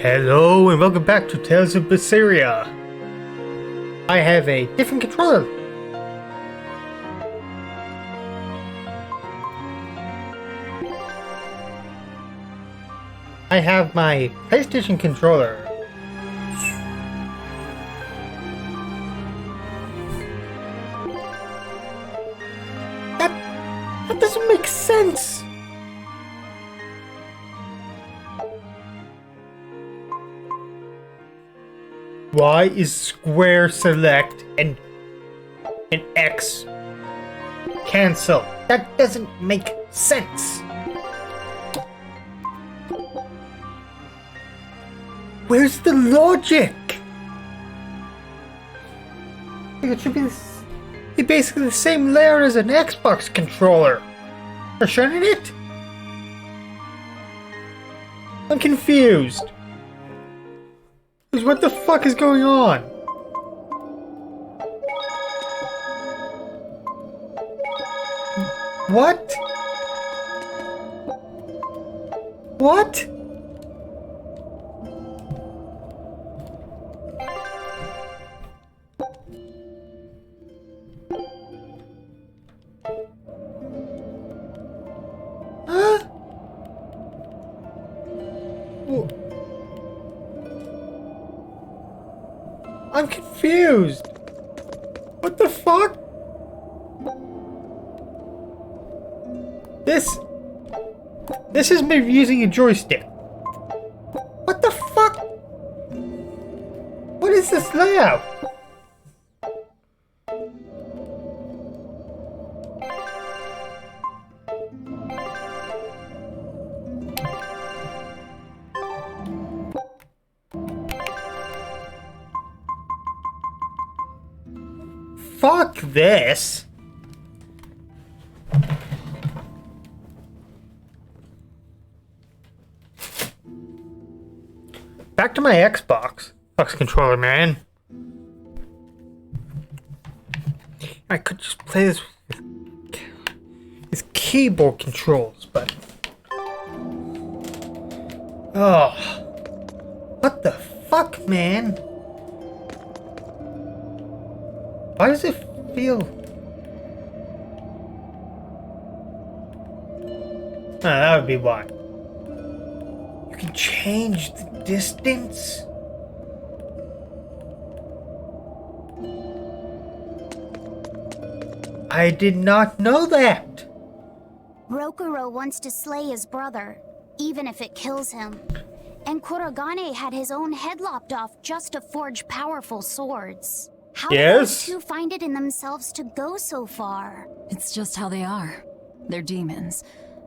Hello and welcome back to Tales of Berseria. I have a different controller. I have my PlayStation controller. That doesn't make sense. Y is square select and X cancel. That doesn't make sense. Where's the logic? It should be basically the same layer as an Xbox controller. Or shouldn't it? I'm confused. What the fuck is going on? What? What? Huh? I'm confused. What the fuck? This is me using a joystick. What the fuck? What is this layout? Fuck this! Back to my Xbox controller, man. I could just play this with keyboard controls, but oh, what the fuck, man? Why does it feel? Oh, that would be why. You can change the distance? I did not know that. Rokuro wants to slay his brother, even if it kills him. And Kurogane had his own head lopped off just to forge powerful swords. How did those two find it in themselves to go so far? It's just how they are. They're demons.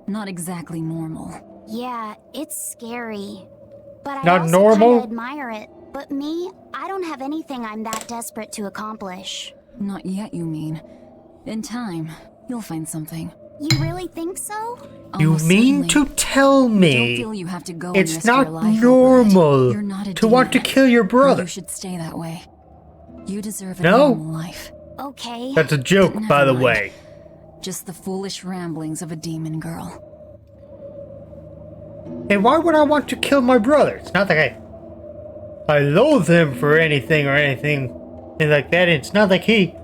Not exactly normal. Yeah, it's scary. But I Not also normal? kinda admire it. But me, I don't have anything I'm that desperate to accomplish. Not yet, you mean. In time, you'll find something. You really think so? You Almost mean certainly. to tell Don't me feel you have to go and it's risk not your life over it. normal You're not a to want to demon. kill your brother? You should stay that way. You deserve a No. normal life. Okay. That's a joke, But by never the mind. way. Just the foolish ramblings of a demon girl. And why would I want to kill my brother? It's not like I loathe him for anything like that. It's not like he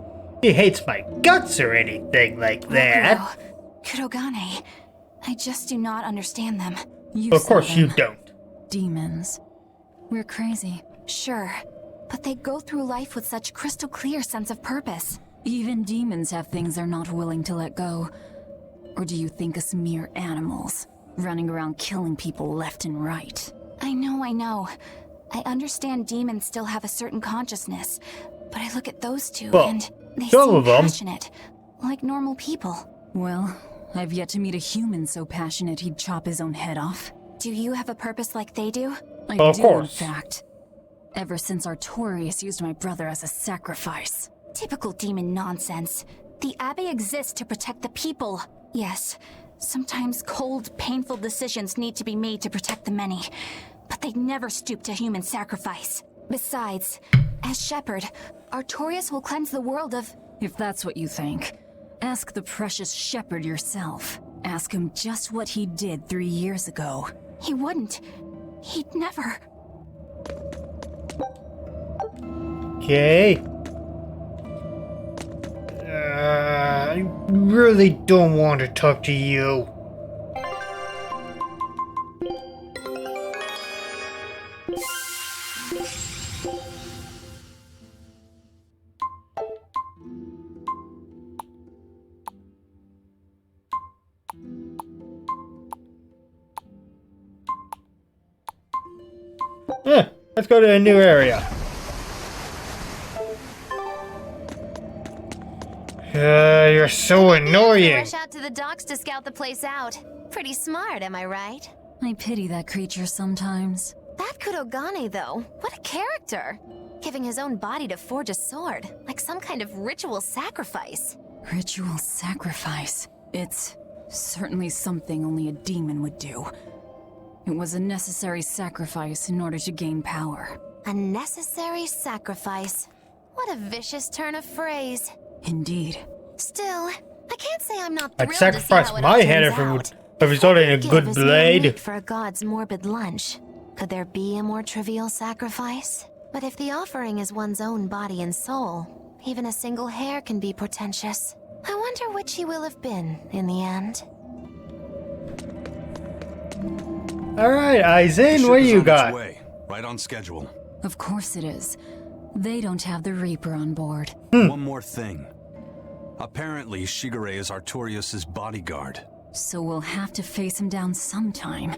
hates my guts or anything like that. Rokuro, Kurogane, I just do not understand them. You Of saw course you them. don't. Demons. We're crazy, sure, but they go through life with such crystal clear sense of purpose. Even demons have things they're not willing to let go. Or do you think us mere animals, running around killing people left and right? I know. I understand demons still have a certain consciousness, but I look at those two Well, and they some seem of 'em. passionate, like normal people. Well, I've yet to meet a human so passionate he'd chop his own head off. Do you have a purpose like they do? I Of do, course. in fact. Ever since Artorius used my brother as a sacrifice. Typical demon nonsense. The Abbey exists to protect the people. Yes, sometimes cold, painful decisions need to be made to protect the many. But they'd never stoop to human sacrifice. Besides, as shepherd, Artorius will cleanse the world of... If that's what you think, ask the precious shepherd yourself. Ask him just what he did 3 years ago. He wouldn't. He'd never... Okay. I really don't want to talk to you. Let's go to a new area. You're so annoying. Rush out to the docks to scout the place out. Pretty smart, am I right? I pity that creature sometimes. That Kurogane, though, what a character! Giving his own body to forge a sword, like some kind of ritual sacrifice. Ritual sacrifice. It's certainly something only a demon would do. It was a necessary sacrifice in order to gain power. A necessary sacrifice. What a vicious turn of phrase. Indeed. Still, I can't say I'm not I'd thrilled sacrifice to see how it my all head turns if it would out. have resulted in a Give good is no blade. meat for a god's morbid lunch. Could there be a more trivial sacrifice? But if the offering is one's own body and soul, even a single hair can be portentous. I wonder which he will have been in the end. Alright, Aizen, The what ship do is you on got? its way, right on schedule. Of course it is. They don't have the Reaper on board. One more thing. Apparently, Shigure is Artorias' bodyguard. So we'll have to face him down sometime,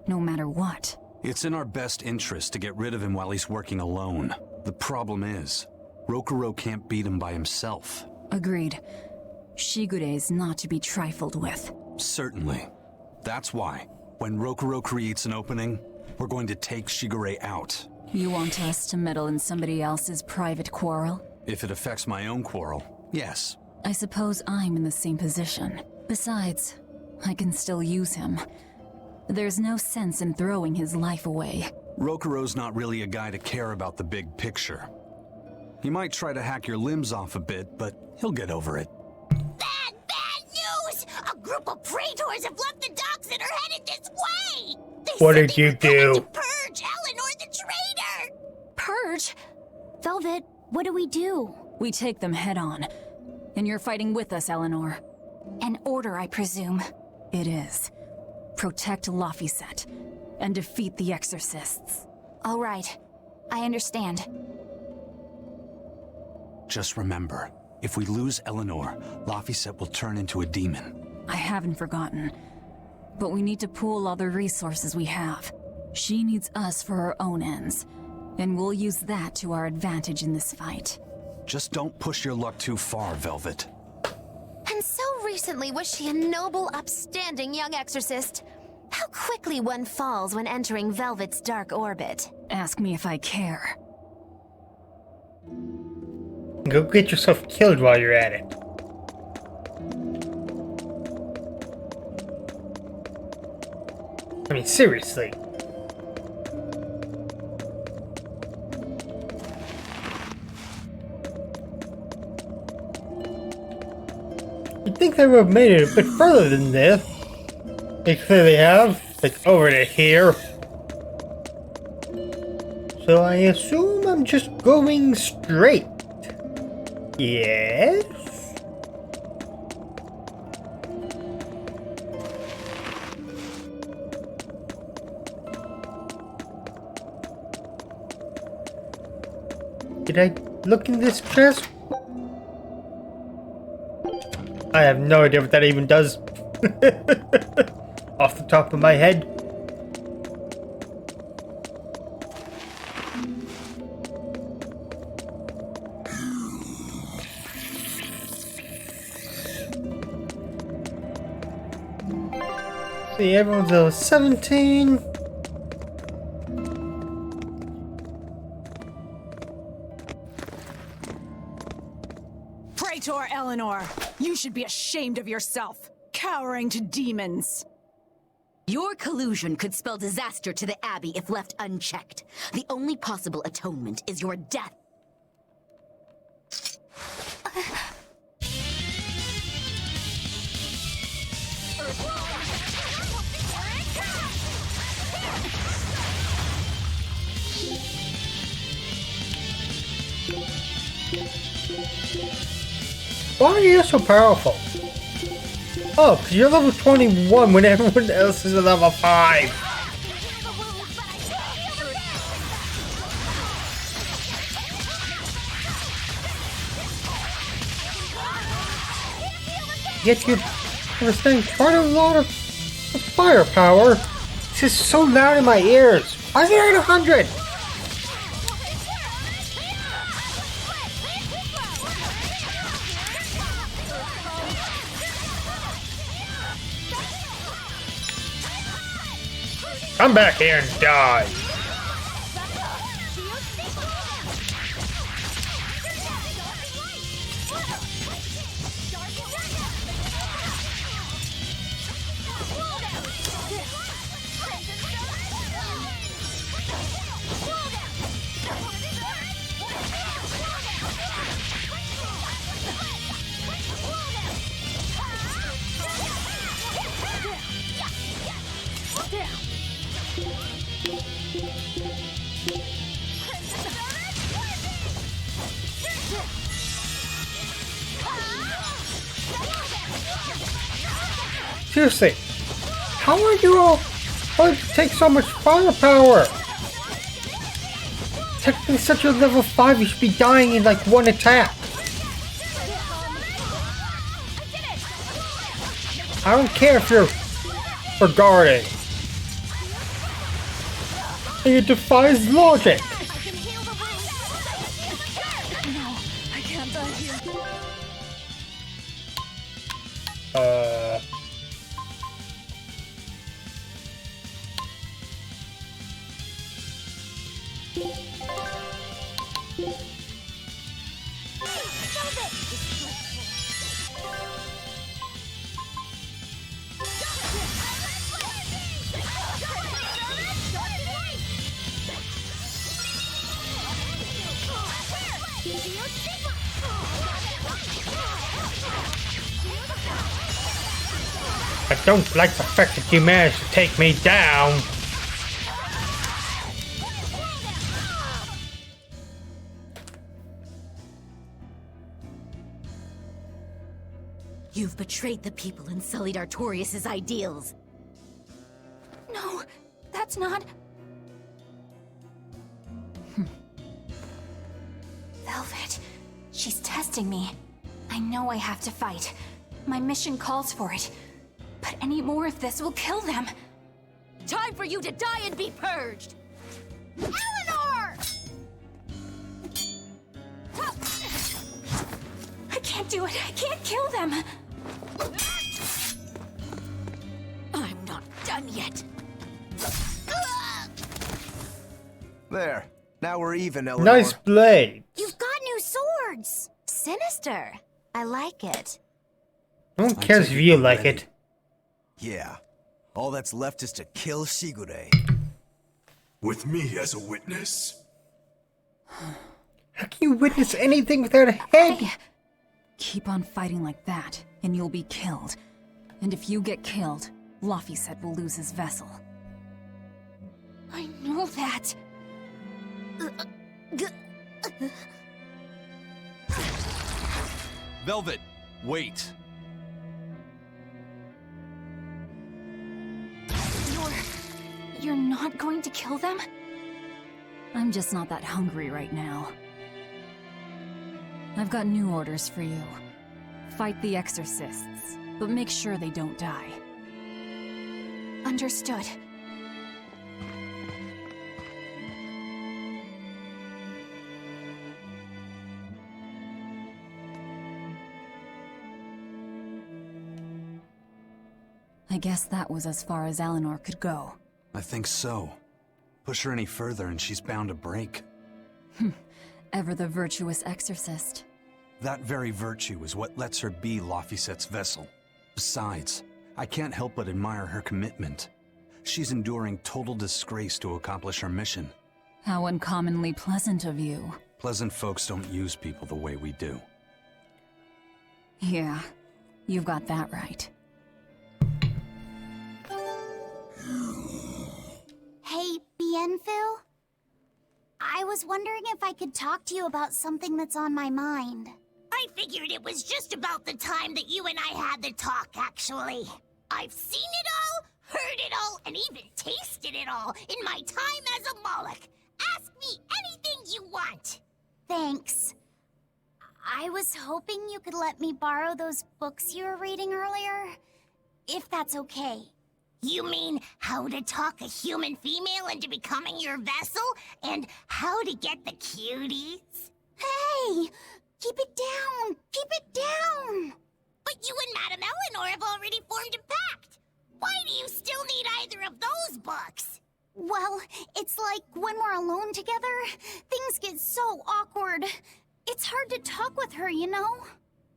no matter what. It's in our best interest to get rid of him while he's working alone. The problem is, Rokuro can't beat him by himself. Agreed. Shigure is not to be trifled with. Certainly. That's why, when Rokuro creates an opening, we're going to take Shigure out. You want us to meddle in somebody else's private quarrel? If it affects my own quarrel, yes. I suppose I'm in the same position. Besides, I can still use him. There's no sense in throwing his life away. Rokuro's not really a guy to care about the big picture. He might try to hack your limbs off a bit, but he'll get over it. Bad news! A group of praetors have left the docks and are headed this way! What did you do? To purge Eleanor the traitor! Purge? Velvet, what do we do? We take them head on. And you're fighting with us, Eleanor. An order, I presume. It is. Protect Laphicet and defeat the Exorcists. All right. I understand. Just remember, if we lose Eleanor, Laphicet will turn into a demon. I haven't forgotten. But we need to pool all the resources we have. She needs us for her own ends. And we'll use that to our advantage in this fight. Just don't push your luck too far, Velvet. And so recently was she a noble, upstanding young exorcist. How quickly one falls when entering Velvet's dark orbit. Ask me if I care. Go get yourself killed while you're at it. I mean, seriously. You'd think they would have made it a bit further than this. They clearly have. Like, over to here. So I assume I'm just going straight. Yes? Did I look in this chest? I have no idea what that even does. Off the top of my head. See, everyone's level 17. Praetor Eleanor, you should be ashamed of yourself, cowering to demons. Your collusion could spell disaster to the Abbey if left unchecked. The only possible atonement is your death. Why are you so powerful? Oh, because you're level 21 when everyone else is level 5. Yet you understand quite a lot of firepower. This is so loud in my ears. Why is it at 100? Come back here and die. Seriously, how are you all going to take so much firepower? Technically, such a level 5, you should be dying in like one attack. I don't care if you're regarded. It defies logic. I can't die here. I don't like the fact that you managed to take me down. You've betrayed the people and sullied Artorias' ideals. No, that's not... Velvet, she's testing me. I know I have to fight. My mission calls for it. But any more of this will kill them. Time for you to die and be purged! Eleanor! I can't do it. I can't kill them. I'm not done yet. There. Now we're even, Eleanor. Nice blade. You've got new swords! Sinister. I like it. No one cares if you like it. Yeah. All that's left is to kill Shigure. With me as a witness? How can you witness anything without a head? Keep on fighting like that, and you'll be killed. And if you get killed, Laphicet will lose his vessel. I know that. Velvet, wait. You're not going to kill them? I'm just not that hungry right now. I've got new orders for you. Fight the exorcists, but make sure they don't die. Understood. I guess that was as far as Eleanor could go. I think so. Push her any further and she's bound to break. Ever the virtuous exorcist. That very virtue is what lets her be Laphicet's vessel. Besides, I can't help but admire her commitment. She's enduring total disgrace to accomplish her mission. How uncommonly pleasant of you. Pleasant folks don't use people the way we do. Yeah, you've got that right. Hey, Bienfil? I was wondering if I could talk to you about something that's on my mind. I figured it was just about the time that you and I had the talk, actually. I've seen it all, heard it all, and even tasted it all in my time as a Moloch. Ask me anything you want. Thanks. I was hoping you could let me borrow those books you were reading earlier, if that's okay. You mean how to talk a human female into becoming your vessel, and how to get the cuties? Hey! Keep it down! Keep it down! But you and Madame Eleanor have already formed a pact. Why do you still need either of those books? Well, it's like when we're alone together, things get so awkward. It's hard to talk with her, you know?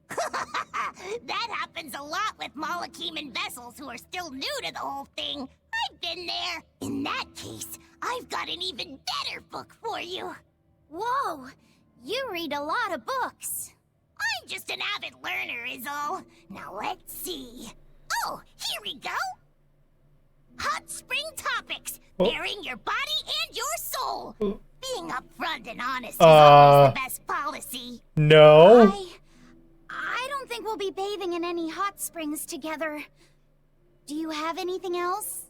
That happens a lot with Malachiman vessels who are still new to the whole thing. I've been there. In that case, I've got an even better book for you. Whoa! You read a lot of books. I'm just an avid learner is all. Now let's see. Oh, here we go. Hot Spring Topics. Bearing your body and your soul. Being upfront and honest is always the best policy. No. I don't think we'll be bathing in any hot springs together. Do you have anything else?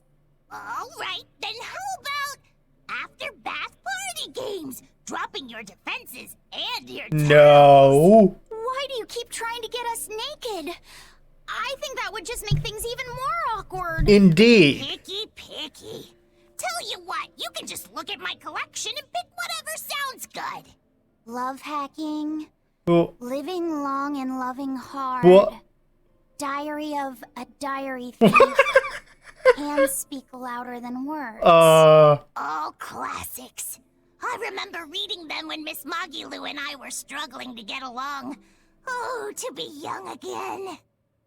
All right, then how about after bath party games? Dropping your defenses and your towels. No. Why do you keep trying to get us naked? I think that would just make things even more awkward. Indeed. Picky. Tell you what, you can just look at my collection and pick whatever sounds good. Love hacking. Oh. Living long and loving hard. What? Diary of a diary thief. Hands speak louder than words. All classics. I remember reading them when Miss Magilu and I were struggling to get along. Oh, to be young again.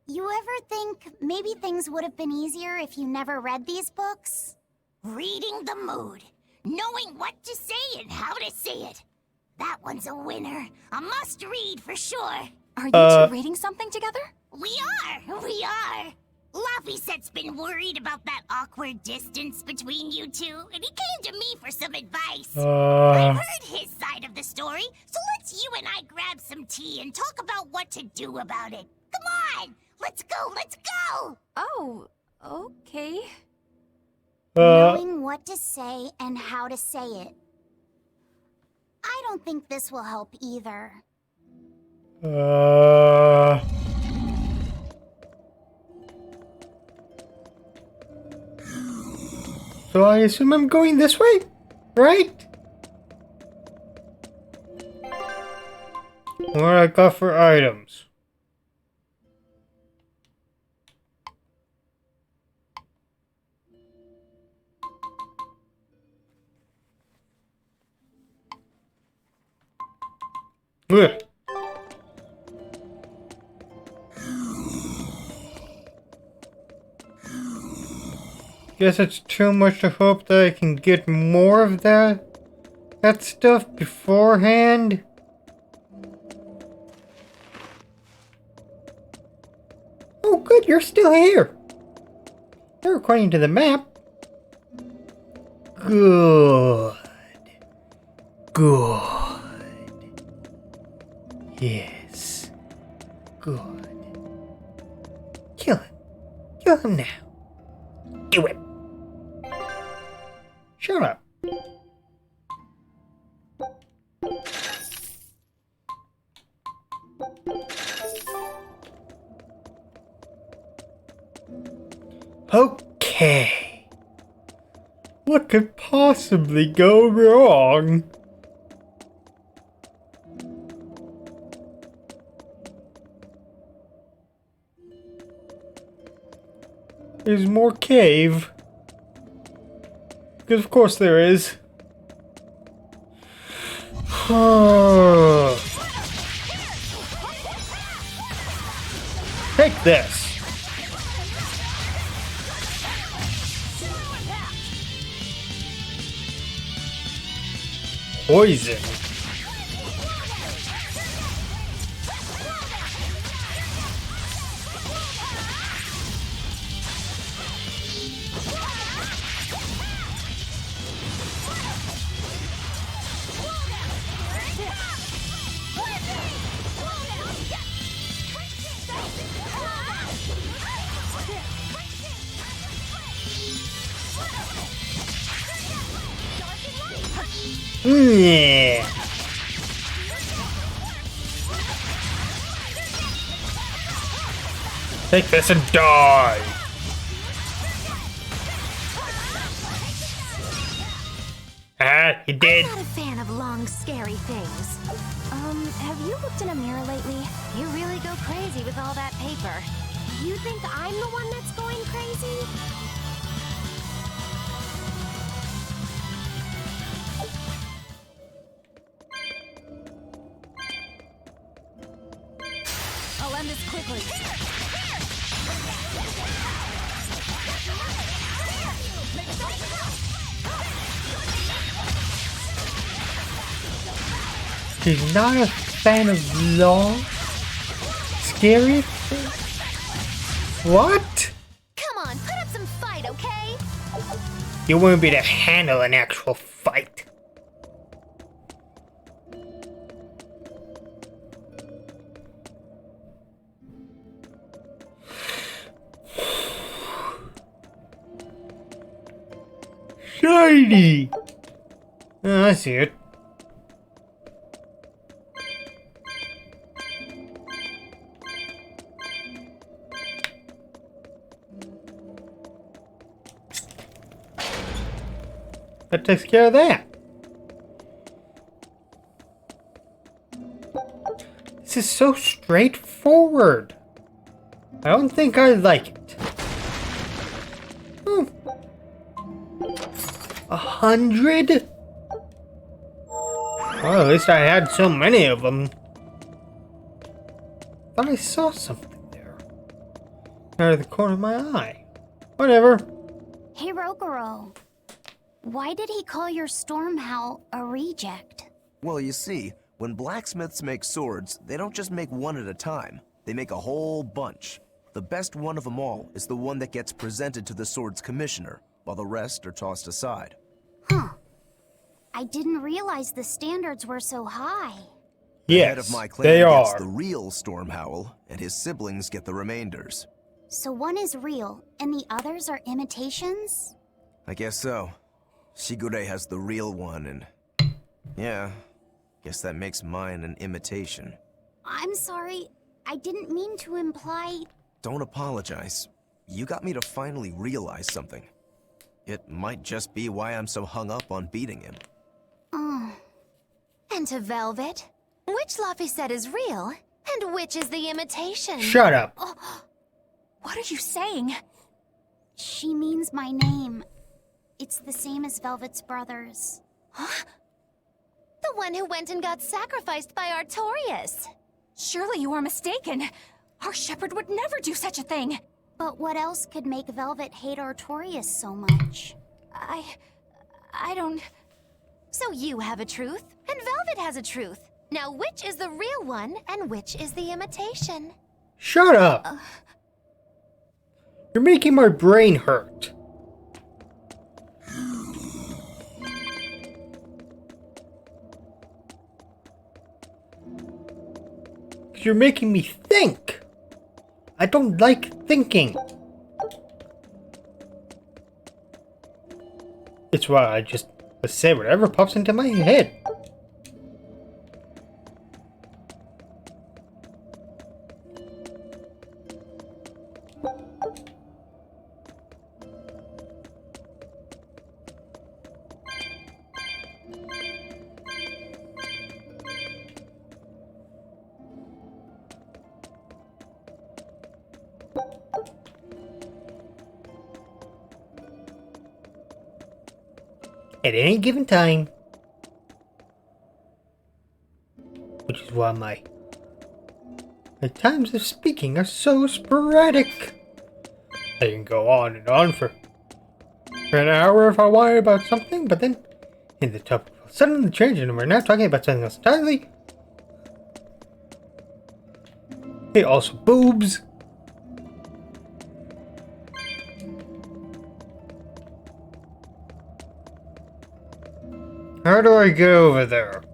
You ever think maybe things would have been easier if you never read these books? Reading the mood. Knowing what to say and how to say it. That one's a winner. A must-read for sure. Are you two reading something together? We are. Laffysette's been worried about that awkward distance between you two, and he came to me for some advice. I've heard his side of the story, so let's you and I grab some tea and talk about what to do about it. Come on! Let's go! Oh, okay. Knowing what to say and how to say it. I don't think this will help either. So I assume I'm going this way, right? What I got for items? Ugh. Guess it's too much to hope that I can get more of that stuff beforehand. Oh good, you're still here. You're according to the map. Good. Yes. Good. Kill him. Kill him now. Do it. Shut up. Okay. What could possibly go wrong? There's more cave. Because of course there is. Take this. Poison. Yeah. Take this and die. Ah, you did. I'm not a fan of long, scary things. Have you looked in a mirror lately? You really go crazy with all that paper. You think I'm the one that's going crazy? I'll end this quickly. She's not a fan of long, scary things. What? Come on, put up some fight, okay? You wouldn't be able to handle an actual fight. Shiny! Oh, I see it. That takes care of that. This is so straightforward. I don't think I like it. 100? Well, at least I had so many of them. Thought I saw something there. Out of the corner of my eye. Whatever. Hey, Rogoro. Why did he call your storm howl a reject? Well, you see, when blacksmiths make swords, they don't just make one at a time. They make a whole bunch. The best one of them all is the one that gets presented to the sword's commissioner, while the rest are tossed aside. Huh. I didn't realize the standards were so high. The head Yes, of my clan they gets are. the real storm howl, and his siblings get the remainders. So one is real, and the others are imitations? I guess so. Shigure has the real one, and... yeah, guess that makes mine an imitation. I'm sorry, I didn't mean to imply... Don't apologize. You got me to finally realize something. It might just be why I'm so hung up on beating him. Oh. And to Velvet, which Laphicet is real, and which is the imitation? Shut up. What are you saying? She means my name. It's the same as Velvet's brothers. Huh? The one who went and got sacrificed by Artorias. Surely you are mistaken. Our shepherd would never do such a thing. But what else could make Velvet hate Artorias so much? I don't... So you have a truth, and Velvet has a truth. Now which is the real one, and which is the imitation? Shut up. You're making my brain hurt. You're making me think. I don't like thinking. It's why I just say whatever pops into my head. At any given time, which is why my times of speaking are so sporadic. I can go on and on for an hour if I want about something, but then in the topic will suddenly change and we're now talking about something else entirely. Hey, also boobs. How do I get over there?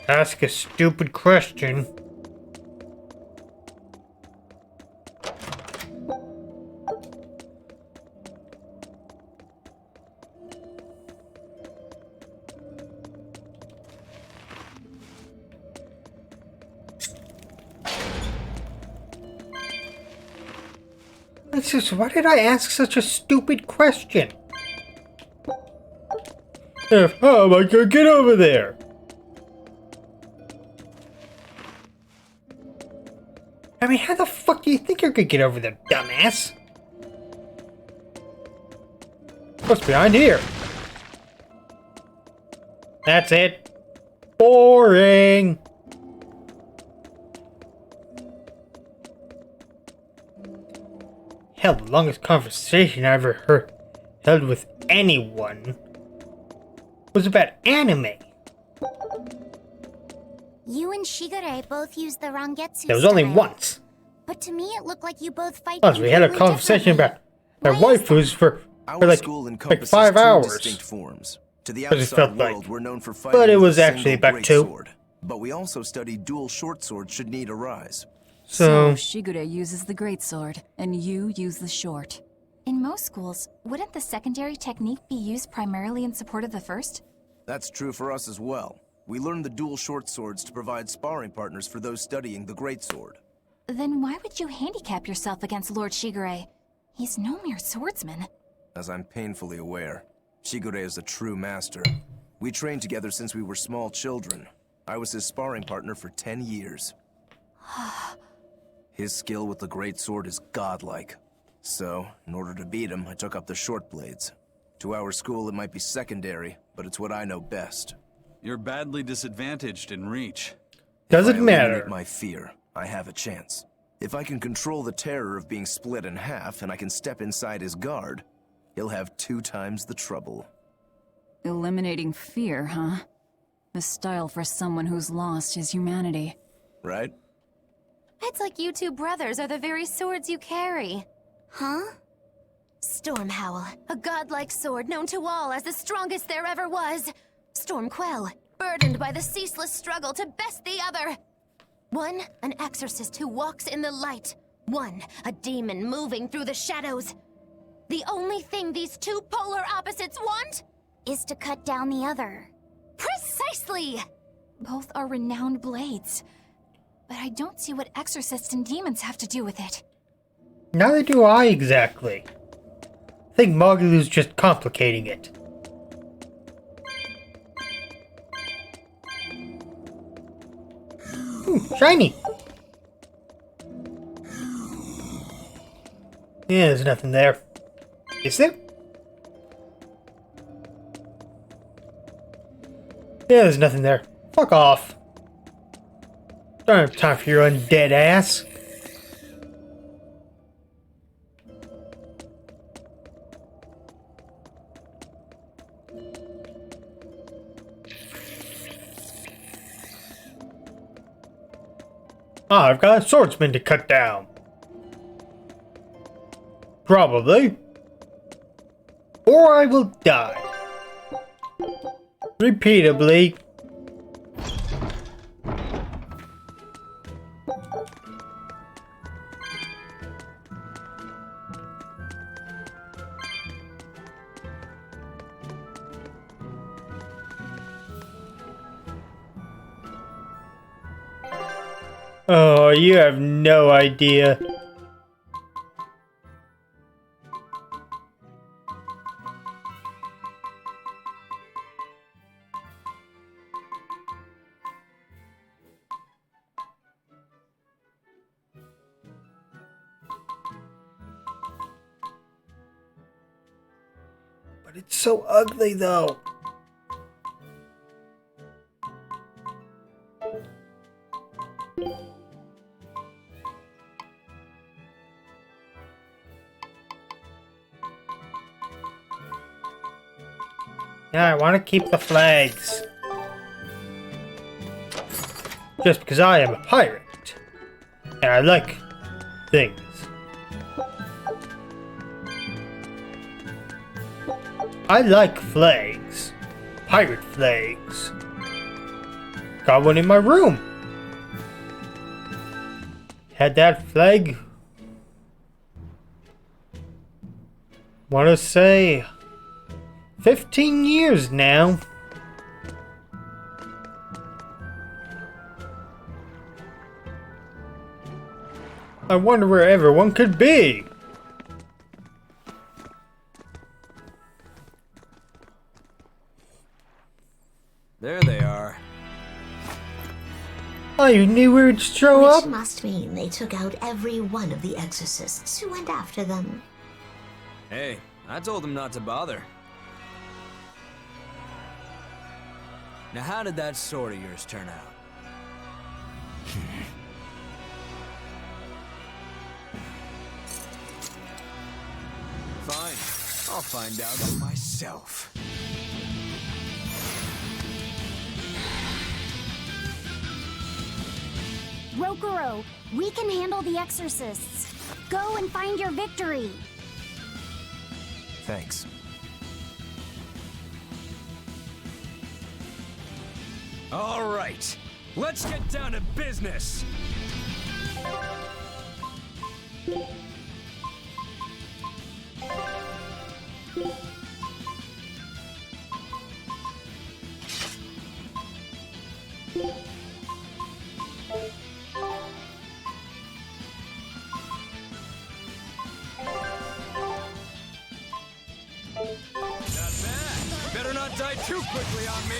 Ask a stupid question. It's just, why did I ask such a stupid question? How am I gonna get over there? I mean, how the fuck do you think you're gonna get over there, dumbass? What's behind here? That's it. Boring. Hell, the longest conversation I ever held with anyone was about anime. You and Shigure both use the Rangetsu There was only style. once. But to me it looked like you both fight Once we had a completely conversation about differently. our Why is waifus for Our like school encompasses 5 two hours. distinct forms. To the But it outside felt world, like- we're known for fighting but it with was a actually single about 2. greatsword. But we also study dual short swords should need arise. So, Shigure uses the greatsword, and you use the short. In most schools, wouldn't the secondary technique be used primarily in support of the first? That's true for us as well. We learn the dual short swords to provide sparring partners for those studying the greatsword. Then why would you handicap yourself against Lord Shigure? He's no mere swordsman. As I'm painfully aware, Shigure is a true master. We trained together since we were small children. I was his sparring partner for 10 years. His skill with the greatsword is godlike. So, in order to beat him, I took up the short blades. To our school, it might be secondary, but it's what I know best. You're badly disadvantaged in reach. doesn't If I matter. eliminate my fear, I have a chance. If I can control the terror of being split in half and I can step inside his guard, he'll have 2 times the trouble. Eliminating fear, huh? A style for someone who's lost his humanity. Right? It's like you two brothers are the very swords you carry. Huh? Stormhowl, a godlike sword known to all as the strongest there ever was. Stormquell, burdened by the ceaseless struggle to best the other. One, an exorcist who walks in the light. One, a demon moving through the shadows. The only thing these two polar opposites want? Is to cut down the other. Precisely! Both are renowned blades. But I don't see what exorcists and demons have to do with it. Neither do I exactly. I think Magalu's just complicating it. Shiny! Yeah, there's nothing there. Is there? Yeah, there's nothing there. Fuck off. Don't have time for your undead ass. I've got a swordsman to cut down. Probably. Or I will die. Repeatedly. Oh, you have no idea. But it's so ugly though. Yeah, I want to keep the flags. Just because I am a pirate. And I like things. I like flags. Pirate flags. got one in my room. Had that flag. Wanna say 15 years now. I wonder where everyone could be. There they are. Oh, you knew we would show up? Which must mean they took out every one of the exorcists who went after them. Hey, I told them not to bother. Now how did that sword of yours turn out? Fine, I'll find out for myself. Rokuro, we can handle the exorcists. Go and find your victory. Thanks. All right, let's get down to business. Better not die too quickly on me.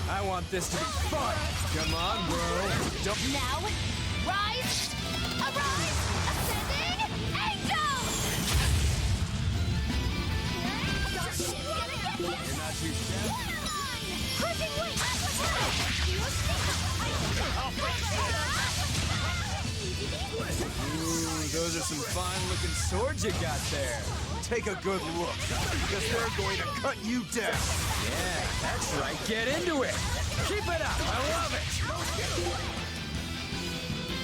I want this to be fun. Come on, bro. Don't... Now, rise, arise, ascending, angel! You're not too shabby. Crushing weight, Ooh, those are some fine-looking swords you got there. Take a good look, because they're going to cut you down. Yeah, that's right. Get into it. Keep it up. I love it.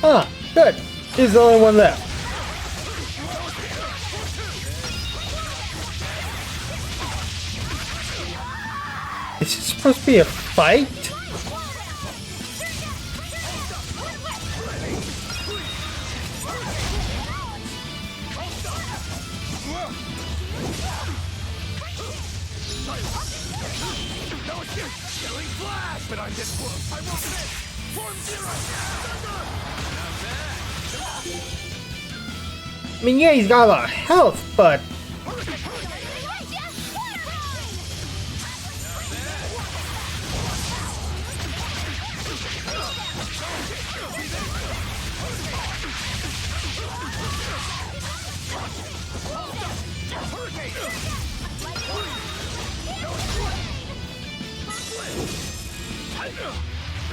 Ah, good. He's the only one left. Is this supposed to be a fight? But I'm this close. I won't miss. Form zero. I mean, yeah, he's got a lot of health, but...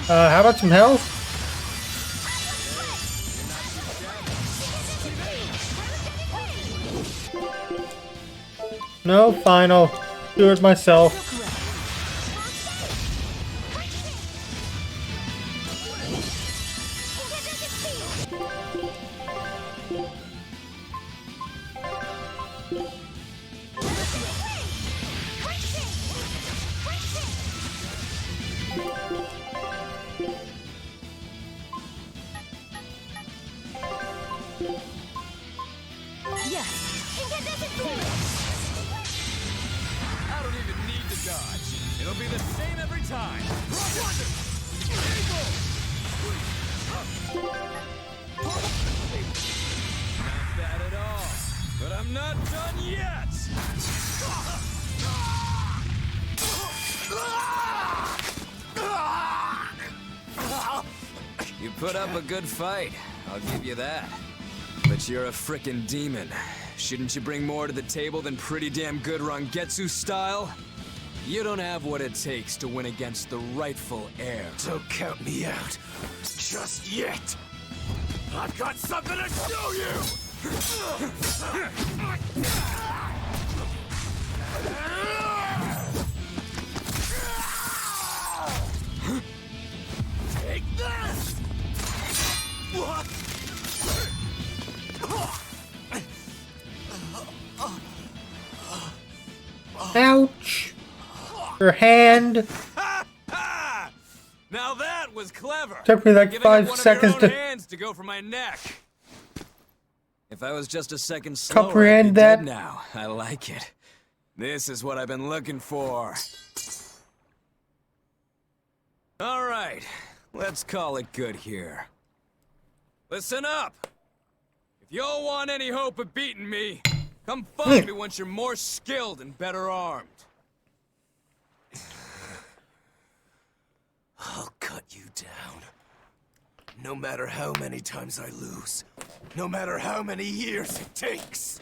how about some health? No, fine, I'll do it myself. I don't even need to dodge. It'll be the same every time. Not bad at all. But I'm not done yet. You put up a good fight. I'll give you that. But you're a frickin' demon. Shouldn't you bring more to the table than pretty damn good Rangetsu style? You don't have what it takes to win against the rightful heir. Don't count me out. Just yet. I've got something to show you! Take this! What? Ouch! Your hand! Now that was clever. Took me like Giving 5 up one seconds of your to own hands to go for my neck. If I was just a second slower, comprehend I'd be that. dead now. I like it. This is what I've been looking for. All right, let's call it good here. Listen up. If y'all want any hope of beating me, come find me once you're more skilled and better armed. I'll cut you down. No matter how many times I lose. No matter how many years it takes.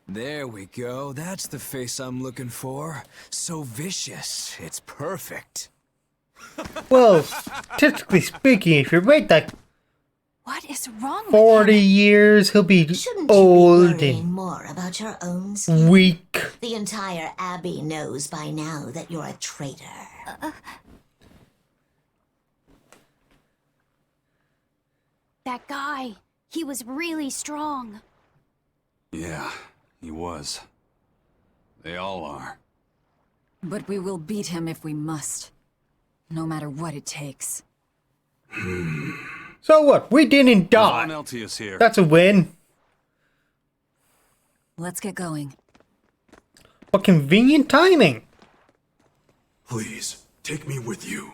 There we go. That's the face I'm looking for. So vicious. It's perfect. Well, statistically speaking, if you wait like What is wrong with 40 him? years, he'll be Shouldn't old you be worrying and more about your own skin? weak. The entire Abbey knows by now that you're a traitor. That guy, he was really strong. Yeah, he was. They all are. But we will beat him if we must. No matter what it takes. So what? We didn't Von die. Eltius here. That's a win. Let's get going. What convenient timing. Please, take me with you.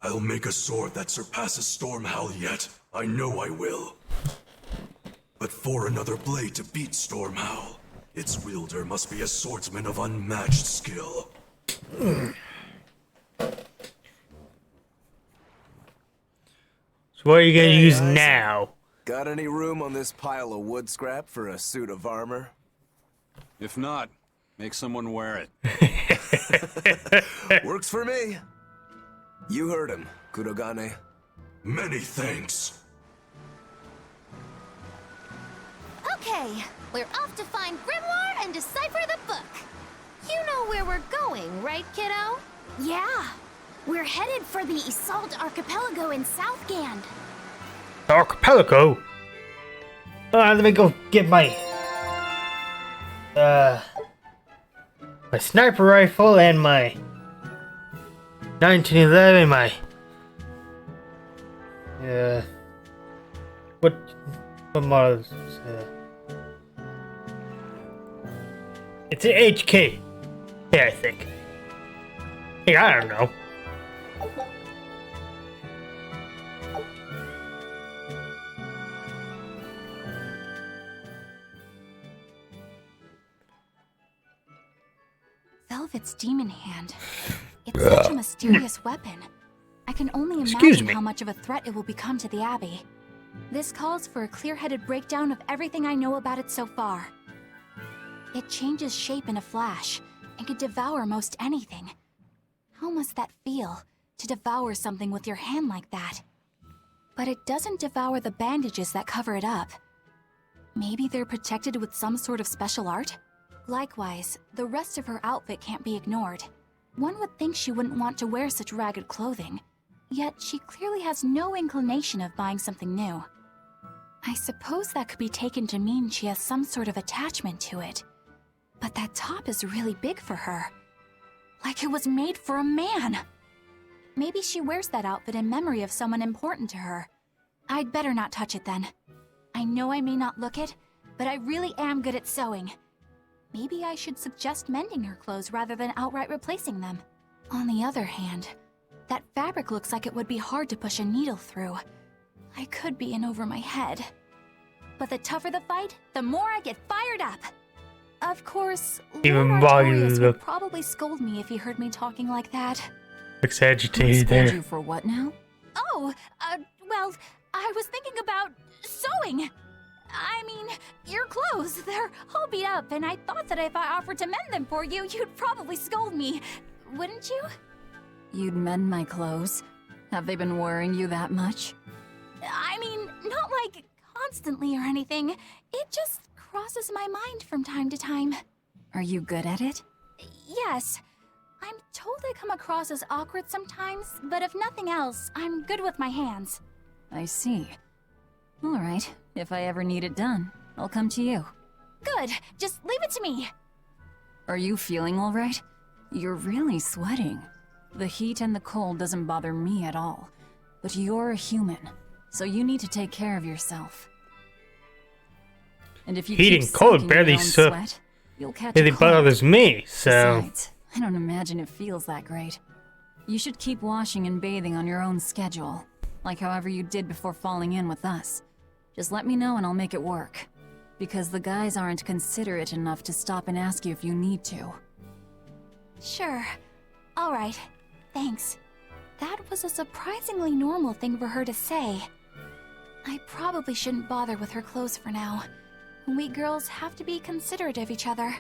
I'll make a sword that surpasses Stormhowl yet. I know I will. But for another blade to beat Stormhowl, its wielder must be a swordsman of unmatched skill. So what are you gonna use Isaac. now? Got any room on this pile of wood scrap for a suit of armor? If not, make someone wear it. Works for me. You heard him, Kurogane. Many thanks. Okay, we're off to find Grimoire and decipher the book. You know where we're going, right, kiddo? Yeah, we're headed for the Assault Archipelago in Southgand. Archipelago? Let me go get my sniper rifle and my 1911, what model is this? It's an HK. Yeah, I think. Hey, I don't know. Velvet's demon hand. It's such a mysterious weapon. I can only Excuse imagine me. how much of a threat it will become to the Abbey. This calls for a clear-headed breakdown of everything I know about it so far. It changes shape in a flash, and can devour most anything. How must that feel, to devour something with your hand like that? But it doesn't devour the bandages that cover it up. Maybe they're protected with some sort of special art? Likewise, the rest of her outfit can't be ignored. One would think she wouldn't want to wear such ragged clothing, yet she clearly has no inclination of buying something new. I suppose that could be taken to mean she has some sort of attachment to it. But that top is really big for her. Like it was made for a man. Maybe she wears that outfit in memory of someone important to her. I'd better not touch it then. I know I may not look it, but I really am good at sewing. Maybe I should suggest mending her clothes rather than outright replacing them. On the other hand, that fabric looks like it would be hard to push a needle through. I could be in over my head. But the tougher the fight, the more I get fired up. Of course, Even Lord while you Artorias look- would probably scold me if he heard me talking like that. Looks agitated Scold there. you for what now? Oh, well, I was thinking about sewing. I mean, your clothes, they're all beat up, and I thought that if I offered to mend them for you, you'd probably scold me. Wouldn't you? You'd mend my clothes? Have they been worrying you that much? I mean, not like constantly or anything. It just crosses my mind from time to time. Are you good at it? Yes. I'm told I come across as awkward sometimes, but if nothing else, I'm good with my hands. I see. All right, if I ever need it done, I'll come to you. Good. Just leave it to me. Are you feeling all right? You're really sweating. The heat and the cold doesn't bother me at all. But you're a human, so you need to take care of yourself. And if you Heat keep and cold soaking barely your own so- sweat, you'll catch a It cold. bothers me, so... Besides, I don't imagine it feels that great. You should keep washing and bathing on your own schedule, like however you did before falling in with us. Just let me know and I'll make it work. Because the guys aren't considerate enough to stop and ask you if you need to. Sure. All right. Thanks. That was a surprisingly normal thing for her to say. I probably shouldn't bother with her clothes for now. We girls have to be considerate of each other.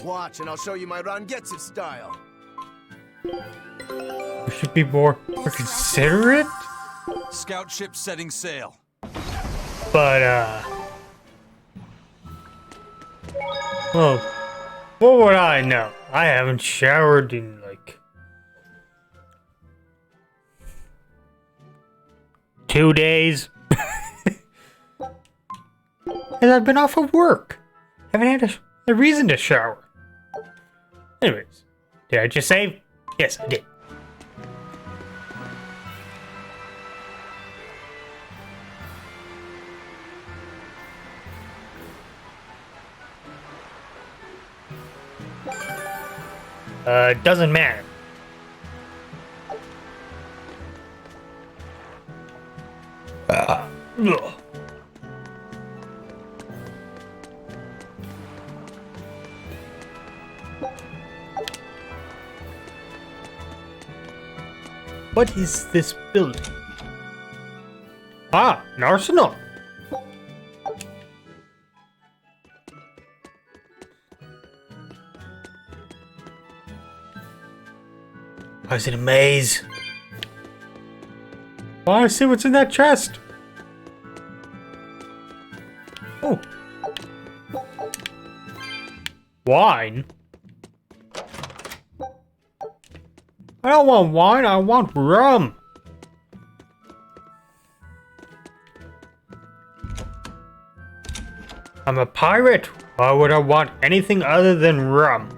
Watch, and I'll show you my Rangetsu style. We should be more considerate? Scout ship setting sail. But, well, what would I know? I haven't showered in, like, 2 days. And I've been off of work. Haven't had a reason to shower. Anyways, did I just save? Yes, I did. Doesn't matter. Ugh. What is this building? Ah, an arsenal. Why is it a maze? Oh, I see what's in that chest. Oh. Wine? I don't want wine, I want rum. I'm a pirate. Why would I want anything other than rum?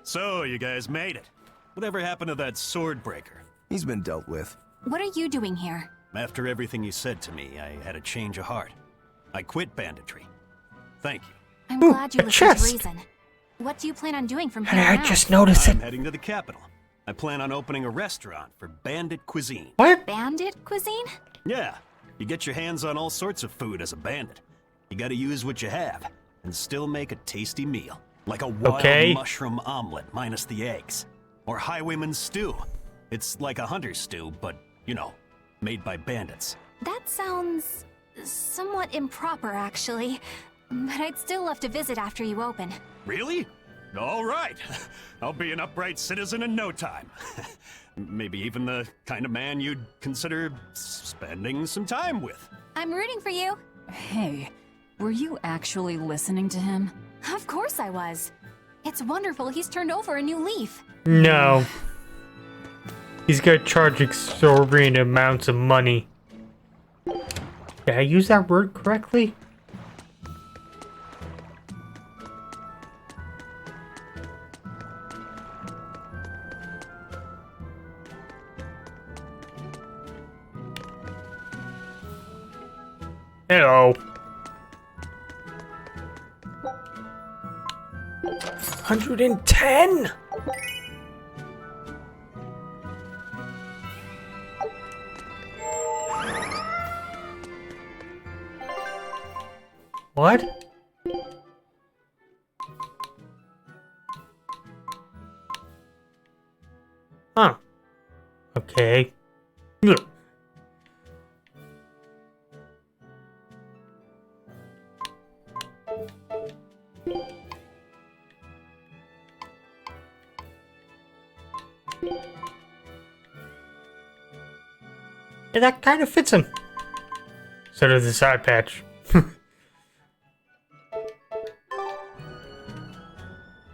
So, you guys made it. Whatever happened to that sword breaker? He's been dealt with. What are you doing here? After everything you said to me, I had a change of heart. I quit banditry. Thank you. I'm glad you a listened chest. to reason. What do you plan on doing from here And I on out? just noticed I'm it. heading to the capital. I plan on opening a restaurant for bandit cuisine. What? Bandit cuisine? Yeah, you get your hands on all sorts of food as a bandit. You gotta use what you have, and still make a tasty meal. Like a wild mushroom omelet minus the eggs. Or highwayman stew. It's like a hunter's stew, but, you know, made by bandits. That sounds somewhat improper, actually. But I'd still love to visit after you open. Really? All right. I'll be an upright citizen in no time. Maybe even the kind of man you'd consider spending some time with. I'm rooting for you. Hey, were you actually listening to him? Of course I was. It's wonderful he's turned over a new leaf. No. He's gonna charge exorbitant amounts of money. Did I use that word correctly? Hello. 110? What? Huh. Okay. Ugh. Yeah, that kind of fits him. So does the side patch.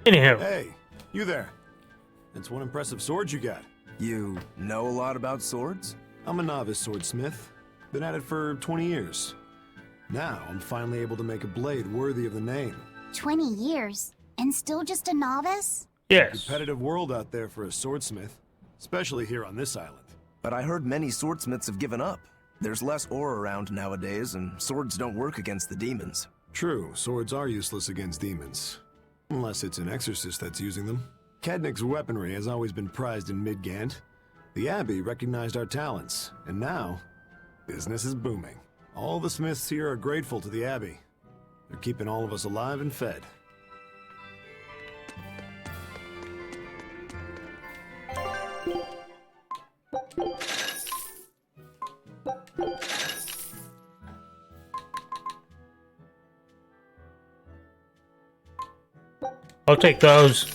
Anyhow. Hey, you there. That's one impressive sword you got. You know a lot about swords? I'm a novice swordsmith. Been at it for 20 years. Now, I'm finally able to make a blade worthy of the name. 20 years? And still just a novice? Yes. Competitive world out there for a swordsmith. Especially here on this island. But I heard many swordsmiths have given up. There's less ore around nowadays, and swords don't work against the demons. True, swords are useless against demons. Unless it's an exorcist that's using them. Kednik's weaponry has always been prized in Midgand. The Abbey recognized our talents, and now, business is booming. All the smiths here are grateful to the Abbey. They're keeping all of us alive and fed. I'll take those.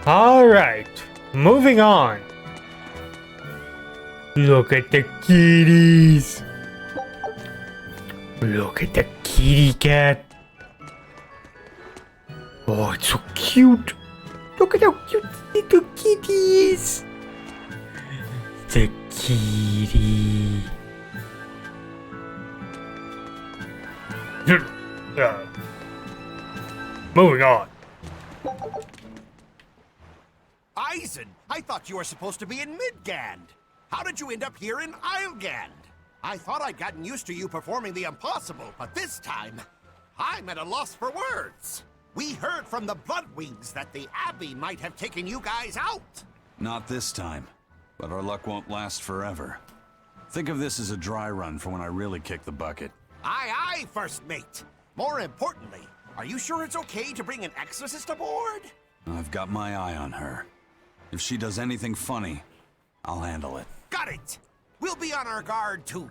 Alright, moving on. Look at the kitties. Look at the kitty cat. Oh, it's so cute. Look at how cute little kitty is. The kitty. Moving on. Eisen, I thought you were supposed to be in Midgand. How did you end up here in Islegand? I thought I'd gotten used to you performing the impossible, but this time, I'm at a loss for words. We heard from the Bloodwings that the Abbey might have taken you guys out. Not this time, but our luck won't last forever. Think of this as a dry run for when I really kick the bucket. Aye, aye, First Mate. More importantly, are you sure it's okay to bring an exorcist aboard? I've got my eye on her. If she does anything funny, I'll handle it. Got it! We'll be on our guard, too.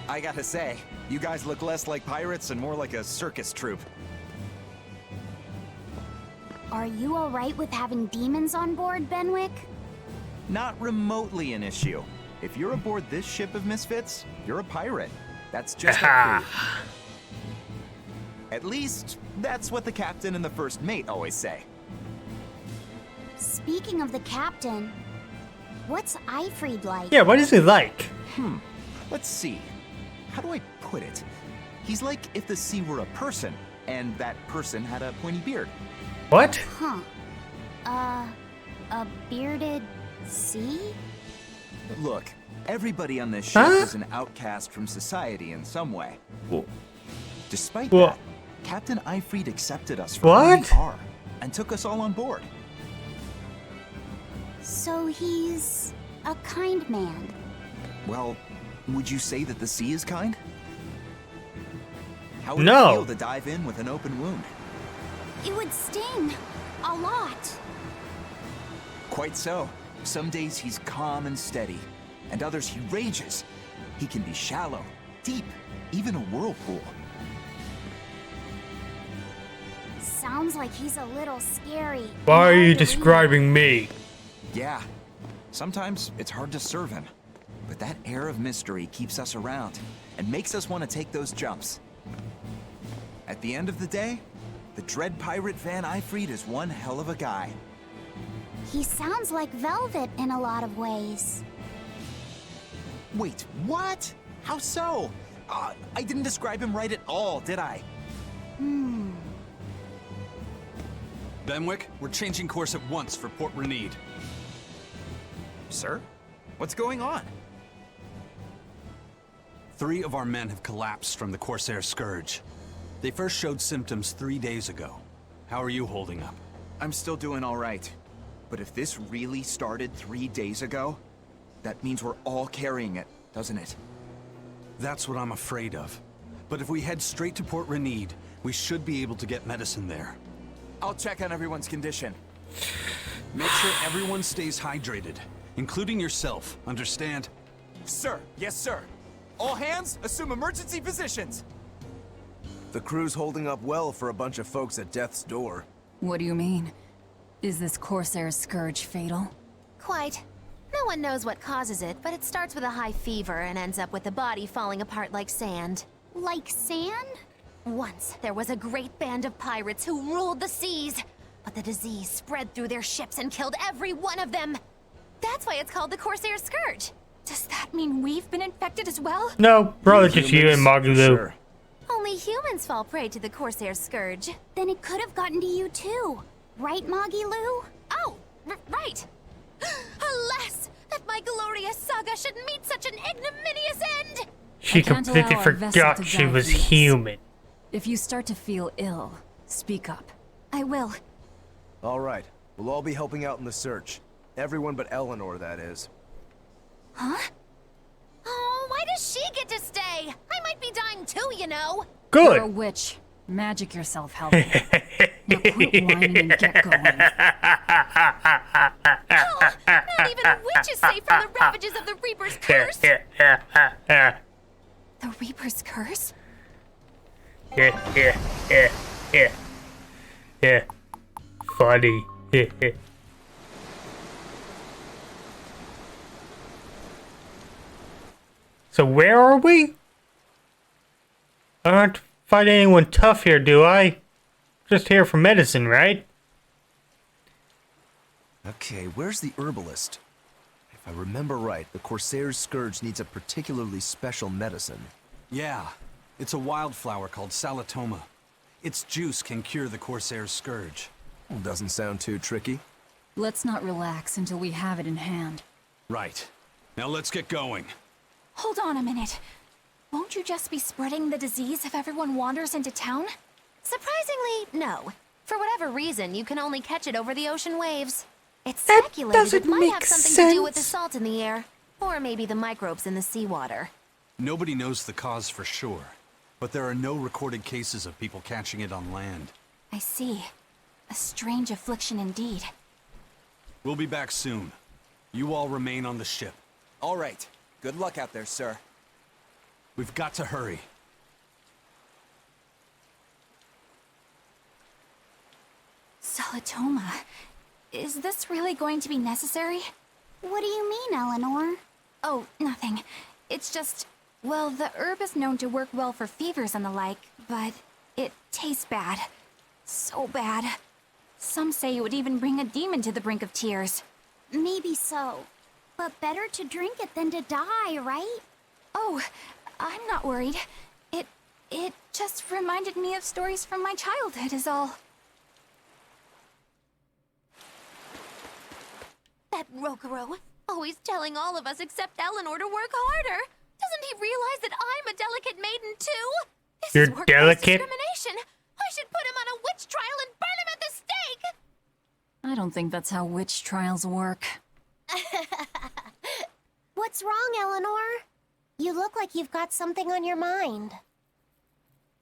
I gotta say, you guys look less like pirates and more like a circus troupe. Are you alright with having demons on board, Benwick? Not remotely an issue. If you're aboard this ship of misfits, you're a pirate. That's just a crew. At least, that's what the captain and the first mate always say. Speaking of the captain, what's Eifried like? Yeah, what is he like? Let's see. How do I put it? He's like if the sea were a person, and that person had a pointy beard. What? Huh. A bearded sea? Look, everybody on this ship is an outcast from society in some way. Despite that, Captain Eifried accepted us for who we are, and took us all on board. So he's a kind man. Well, would you say that the sea is kind? How would No. it feel to dive in with an open wound? It would sting. A lot. Quite so. Some days he's calm and steady, and others he rages. He can be shallow, deep, even a whirlpool. Sounds like he's a little scary. Why are you describing me? Yeah, sometimes it's hard to serve him. But that air of mystery keeps us around and makes us want to take those jumps. At the end of the day, the dread pirate Van Eifried is one hell of a guy. He sounds like Velvet in a lot of ways. Wait, what? How so? I didn't describe him right at all, did I? Benwick, we're changing course at once for Port Renede. sir? What's going on? 3 of our men have collapsed from the Corsair Scourge. They first showed symptoms 3 days ago. How are you holding up? I'm still doing all right. But if this really started 3 days ago, that means we're all carrying it, doesn't it? That's what I'm afraid of. But if we head straight to Port Renede, we should be able to get medicine there. I'll check on everyone's condition. Make sure everyone stays hydrated, including yourself, understand? Sir, yes sir. All hands, assume emergency positions. The crew's holding up well for a bunch of folks at death's door. What do you mean? Is this Corsair Scourge fatal? Quite. No one knows what causes it, but it starts with a high fever and ends up with the body falling apart like sand. Like sand? Once, there was a great band of pirates who ruled the seas, but the disease spread through their ships and killed every one of them. That's why it's called the Corsair Scourge. Does that mean we've been infected as well? No, probably just you and Moggy Lou. Sure. Only humans fall prey to the Corsair Scourge. Then it could have gotten to you too. Right, Moggy Lou? Oh, right. Alas, that my glorious saga should meet such an ignominious end. She completely forgot she was human. If you start to feel ill, speak up. I will. All right, we'll all be helping out in the search. Everyone but Eleanor, that is. Huh? Oh, why does she get to stay? I might be dying too, you know. Good. You're a witch. Magic yourself healthy. Now quit whining and get going. Oh, not even a witch is safe from the ravages of the Reaper's curse. The Reaper's curse? Yeah. Funny. So where are we? I don't find anyone tough here, do I? Just here for medicine, right? Okay, where's the herbalist? If I remember right, the Corsair's Scourge needs a particularly special medicine. Yeah, it's a wildflower called Salatoma. Its juice can cure the Corsair's Scourge. Doesn't sound too tricky. Let's not relax until we have it in hand. Right. Now let's get going. Hold on a minute. Won't you just be spreading the disease if everyone wanders into town? Surprisingly, no. For whatever reason, you can only catch it over the ocean waves. It's That speculated doesn't it might make have something to do with the sense. salt in the air. Or maybe the microbes in the seawater. Nobody knows the cause for sure, but there are no recorded cases of people catching it on land. I see. A strange affliction indeed. We'll be back soon. You all remain on the ship. All right. Good luck out there, sir. We've got to hurry. Salatoma. Is this really going to be necessary? What do you mean, Eleanor? Oh, nothing. It's just, well, the herb is known to work well for fevers and the like, but it tastes bad. So bad. Some say it would even bring a demon to the brink of tears. Maybe so. But better to drink it than to die, right? Oh, I'm not worried. It just reminded me of stories from my childhood is all. That Rokuro, always telling all of us except Eleanor to work harder. Doesn't he realize that I'm a delicate maiden too? This You're is workplace delicate? discrimination. I should put him on a witch trial and burn him at the stake. I don't think that's how witch trials work. What's wrong, Eleanor? You look like you've got something on your mind.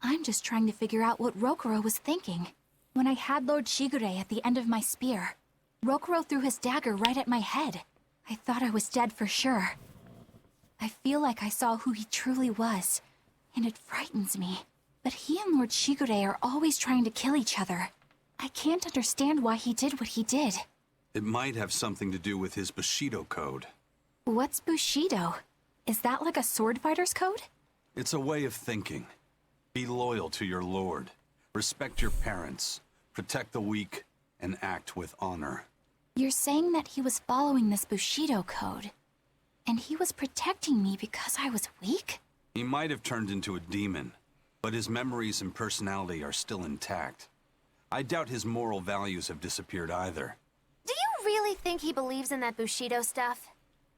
I'm just trying to figure out what Rokuro was thinking. When I had Lord Shigure at the end of my spear, Rokuro threw his dagger right at my head. I thought I was dead for sure. I feel like I saw who he truly was, and it frightens me. But he and Lord Shigure are always trying to kill each other. I can't understand why he did what he did. It might have something to do with his Bushido code. What's Bushido? Is that like a sword fighter's code? It's a way of thinking. Be loyal to your lord. Respect your parents. Protect the weak. And act with honor. You're saying that he was following this Bushido code, and he was protecting me because I was weak? He might have turned into a demon, but his memories and personality are still intact. I doubt his moral values have disappeared either. Do you really think he believes in that Bushido stuff?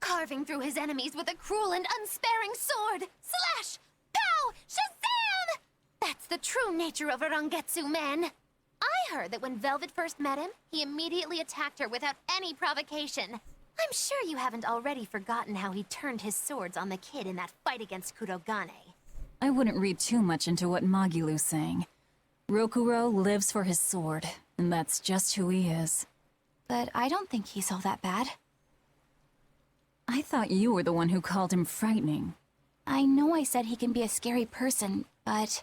carving through his enemies with a cruel and unsparing sword. Slash! Pow! Shazam! That's the true nature of a Rangetsu man. I heard that when Velvet first met him, he immediately attacked her without any provocation. I'm sure you haven't already forgotten how he turned his swords on the kid in that fight against Kurogane. I wouldn't read too much into what Magilu's saying. Rokuro lives for his sword, and that's just who he is. But I don't think he's all that bad. I thought you were the one who called him frightening. I know I said he can be a scary person, but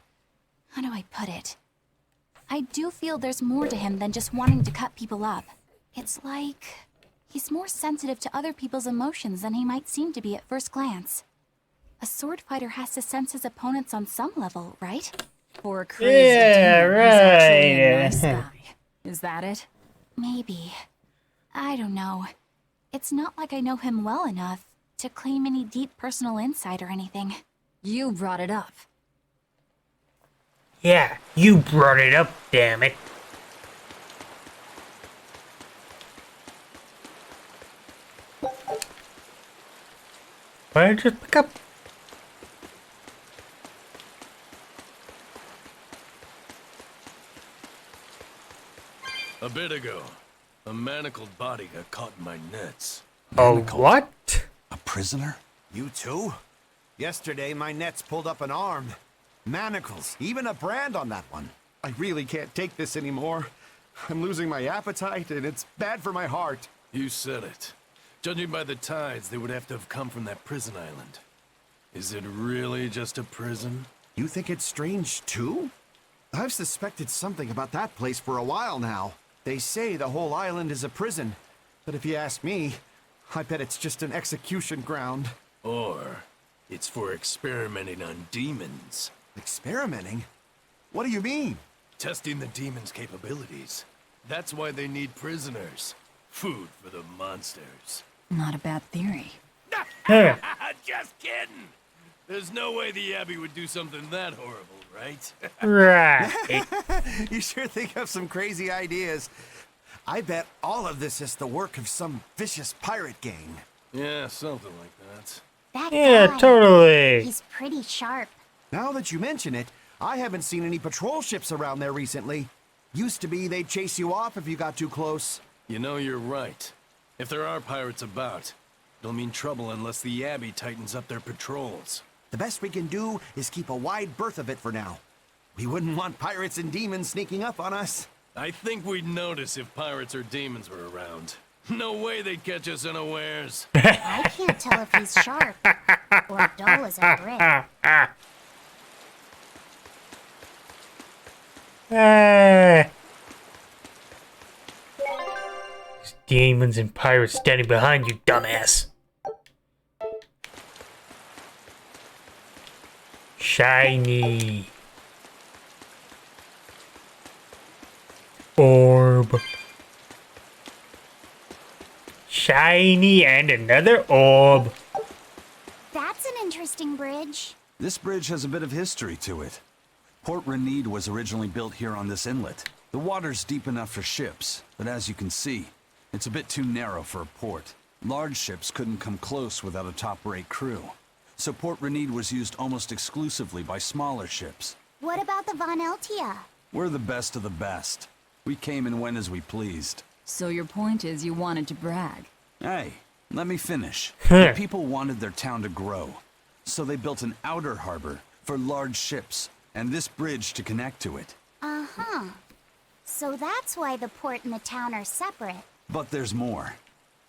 how do I put it? I do feel there's more to him than just wanting to cut people up. It's like he's more sensitive to other people's emotions than he might seem to be at first glance. A sword fighter has to sense his opponents on some level, right? For a crazy demon who's actually a nice guy. Is that it? Maybe. I don't know. It's not like I know him well enough to claim any deep personal insight or anything. You brought it up. Yeah, you brought it up, damn it. Why did I just pick up? A bit ago, a manacled body got caught in my nets. Oh, what? A prisoner? You too? Yesterday, my nets pulled up an arm. Manacles, even a brand on that one. I really can't take this anymore. I'm losing my appetite, and it's bad for my heart. You said it. Judging by the tides, they would have to have come from that prison island. Is it really just a prison? You think it's strange, too? I've suspected something about that place for a while now. They say the whole island is a prison. But if you ask me, I bet it's just an execution ground. Or it's for experimenting on demons. Experimenting? What do you mean? Testing the demons' capabilities. That's why they need prisoners. Food for the monsters. Not a bad theory. Just kidding! There's no way the Abbey would do something that horrible, right? Right. You sure think of some crazy ideas. I bet all of this is the work of some vicious pirate gang. Yeah, something like that. That Yeah, guy, totally. He's pretty sharp. Now that you mention it, I haven't seen any patrol ships around there recently. Used to be they'd chase you off if you got too close. You know, you're right. If there are pirates about, it'll mean trouble unless the Abbey tightens up their patrols. The best we can do is keep a wide berth of it for now. We wouldn't want pirates and demons sneaking up on us. I think we'd notice if pirates or demons were around. No way they'd catch us unawares. I can't tell if he's sharp or dull as a brick. There's demons and pirates standing behind you, dumbass. Shiny. Orb. Shiny and another orb. That's an interesting bridge. This bridge has a bit of history to it. Port Renede was originally built here on this inlet. The water's deep enough for ships, but as you can see, it's a bit too narrow for a port. Large ships couldn't come close without a top-rate crew. So Port Renede was used almost exclusively by smaller ships. What about the Von Eltia? We're the best of the best. We came and went as we pleased. So your point is you wanted to brag? Hey, let me finish. The people wanted their town to grow, so they built an outer harbor for large ships, and this bridge to connect to it. Uh-huh. So that's why the port and the town are separate. But there's more.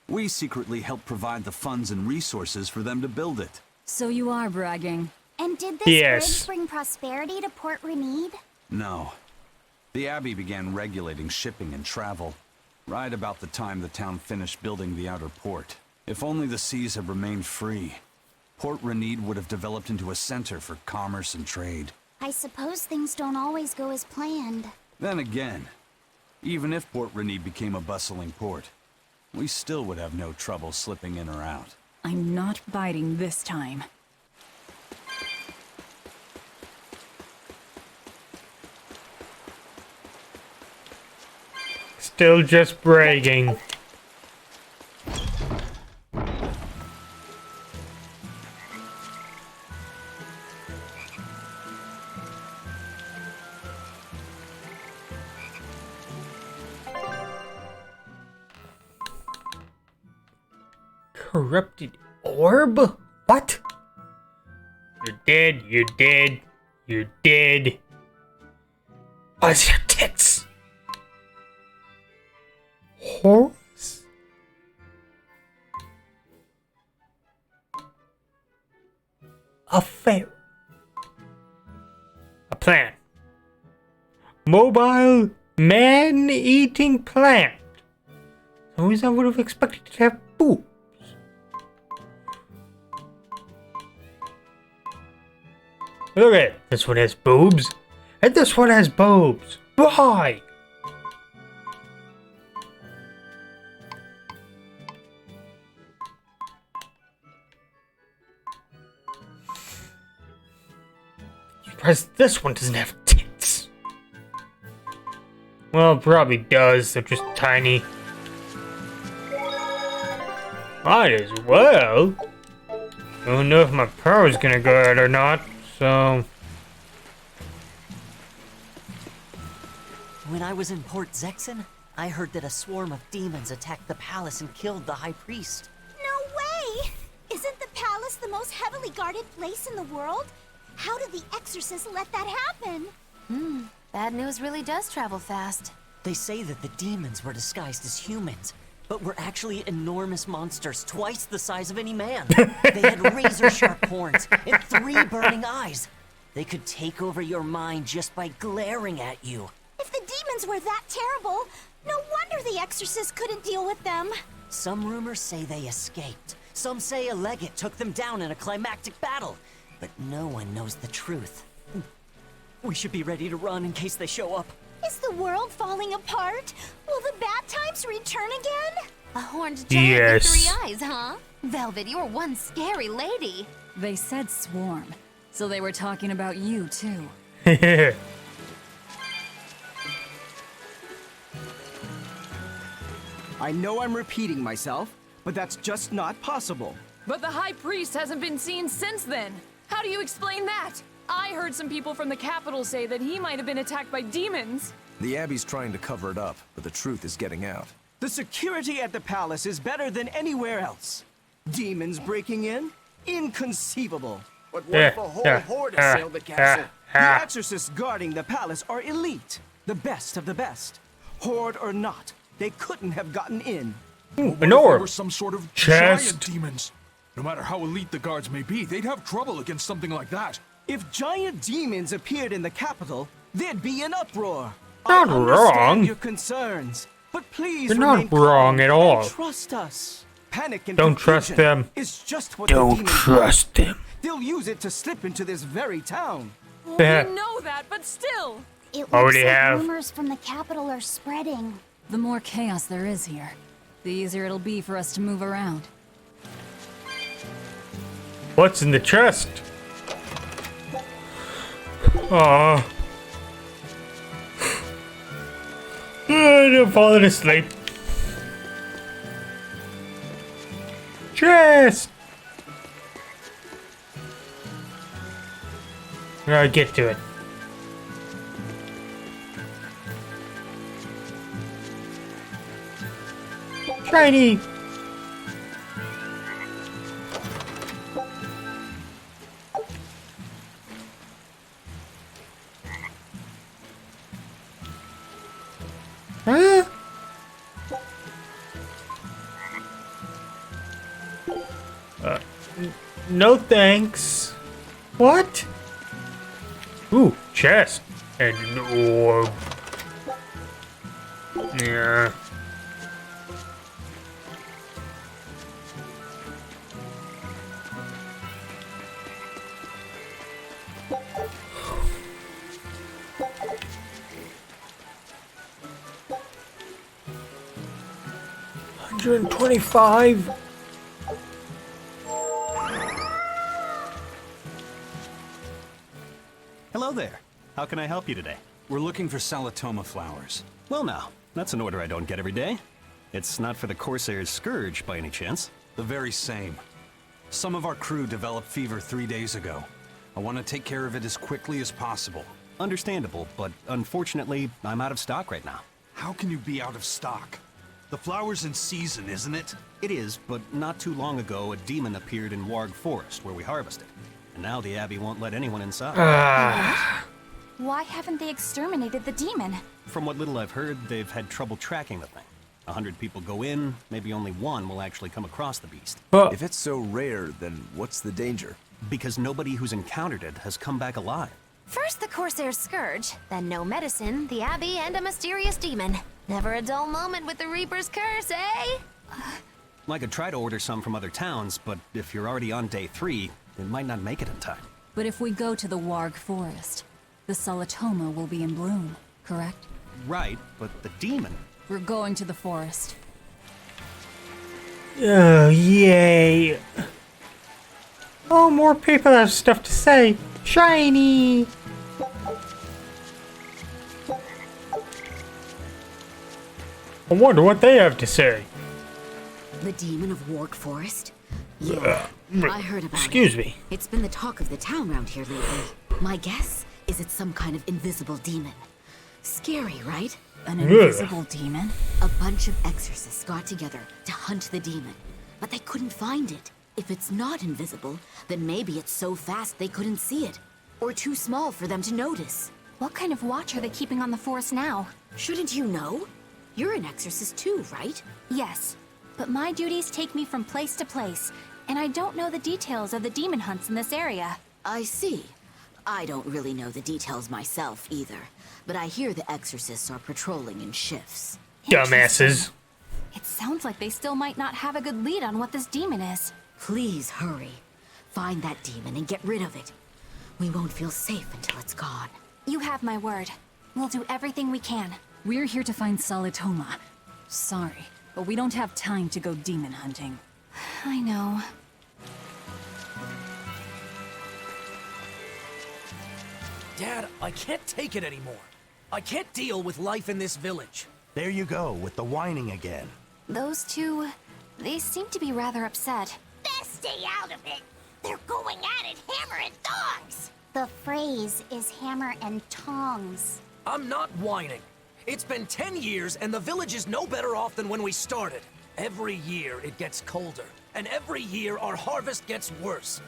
We secretly helped provide the funds and resources for them to build it. So you are bragging. And did this Yes. bridge bring prosperity to Port Renede? No. The Abbey began regulating shipping and travel right about the time the town finished building the outer port. If only the seas had remained free, Port Renede would have developed into a center for commerce and trade. I suppose things don't always go as planned. Then again, even if Port Renede became a bustling port, we still would have no trouble slipping in or out. I'm not biting this time. Still just bragging. Corrupted orb? What? You're dead, you're dead, you're dead. What's your tits? Horse? A fair. A plant. Mobile man-eating plant. The reason I would have expected it to have boobs. Look at it. This one has boobs. And this one has boobs. Why? Surprised this one doesn't have tits. Well, it probably does. They're just tiny. Might as well. I don't know if my power's gonna go out or not, so... When I was in Port Zexen, I heard that a swarm of demons attacked the palace and killed the High Priest. No way! Isn't the palace the most heavily guarded place in the world? How did the exorcist let that happen? Bad news really does travel fast. They say that the demons were disguised as humans, but were actually enormous monsters, twice the size of any man. They had razor-sharp horns and 3 burning eyes. They could take over your mind just by glaring at you. If the demons were that terrible, no wonder the exorcist couldn't deal with them. Some rumors say they escaped. Some say a legate took them down in a climactic battle. But no one knows the truth. We should be ready to run in case they show up. Is the world falling apart? Will the bad times return again? A horned giant with 3 eyes, huh? Velvet, you're one scary lady. They said swarm, so they were talking about you, too. I know I'm repeating myself, but that's just not possible. But the High Priest hasn't been seen since then. How do you explain that? I heard some people from the capital say that he might have been attacked by demons. The Abbey's trying to cover it up, but the truth is getting out. The security at the palace is better than anywhere else. Demons breaking in? Inconceivable. But what if a whole horde assailed the castle? The exorcists guarding the palace are elite. The best of the best. Horde or not, they couldn't have gotten in. An orb. They were some sort of giant demons. No matter how elite the guards may be, they'd have trouble against something like that. If giant demons appeared in the capital, there'd be an uproar. Not wrong. Your concerns, but please They're not wrong at all. Trust us. Panic and don't trust them. Is just what don't trust them. They'll use it to slip into this very town. Well, we know that, but still. It looks Already like have. rumors from the capital are spreading. The more chaos there is here, the easier it'll be for us to move around. What's in the chest? Aww. I'm falling asleep. Chest! I'll get to it. Shiny! Huh? No thanks. What? Ooh, chest. And an orb. Yeah. $125. Hello there. How can I help you today? We're looking for Salatoma flowers. Well now, that's an order I don't get every day. It's not for the Corsair's Scourge by any chance? The very same. Some of our crew developed fever 3 days ago. I want to take care of it as quickly as possible. Understandable, but unfortunately, I'm out of stock right now. How can you be out of stock? The flower's in season, isn't it? It is, but not too long ago, a demon appeared in Warg Forest, where we harvested. And now the Abbey won't let anyone inside. Why haven't they exterminated the demon? From what little I've heard, they've had trouble tracking the thing. 100 people go in, maybe only one will actually come across the beast. If it's so rare, then what's the danger? Because nobody who's encountered it has come back alive. First the Corsair's Scourge, then no medicine, the Abbey, and a mysterious demon. Never a dull moment with the Reaper's Curse, eh? I could try to order some from other towns, but if you're already on day 3, it might not make it in time. But if we go to the Warg Forest, the Solatoma will be in bloom, correct? Right, but the demon... We're going to the forest. Oh, yay. Oh, more people have stuff to say. Shiny! I wonder what they have to say. The demon of Warg Forest? Yeah, I heard about it. Excuse me. It's been the talk of the town around here lately. My guess is it's some kind of invisible demon. Scary, right? An invisible demon? A bunch of exorcists got together to hunt the demon, but they couldn't find it. If it's not invisible, then maybe it's so fast they couldn't see it, or too small for them to notice. What kind of watch are they keeping on the forest now? Shouldn't you know? You're an exorcist too, right? Yes, but my duties take me from place to place, and I don't know the details of the demon hunts in this area. I see. I don't really know the details myself either, but I hear the exorcists are patrolling in shifts. Dumbasses. It sounds like they still might not have a good lead on what this demon is. Please hurry. Find that demon and get rid of it. We won't feel safe until it's gone. You have my word. We'll do everything we can. We're here to find Solatoma. Sorry, but we don't have time to go demon hunting. I know. Dad, I can't take it anymore. I can't deal with life in this village. There you go, with the whining again. Those two, they seem to be rather upset. Best stay out of it. They're going at it hammer and tongs. The phrase is hammer and tongs. I'm not whining. It's been 10 years and the village is no better off than when we started. Every year it gets colder, and every year our harvest gets worse.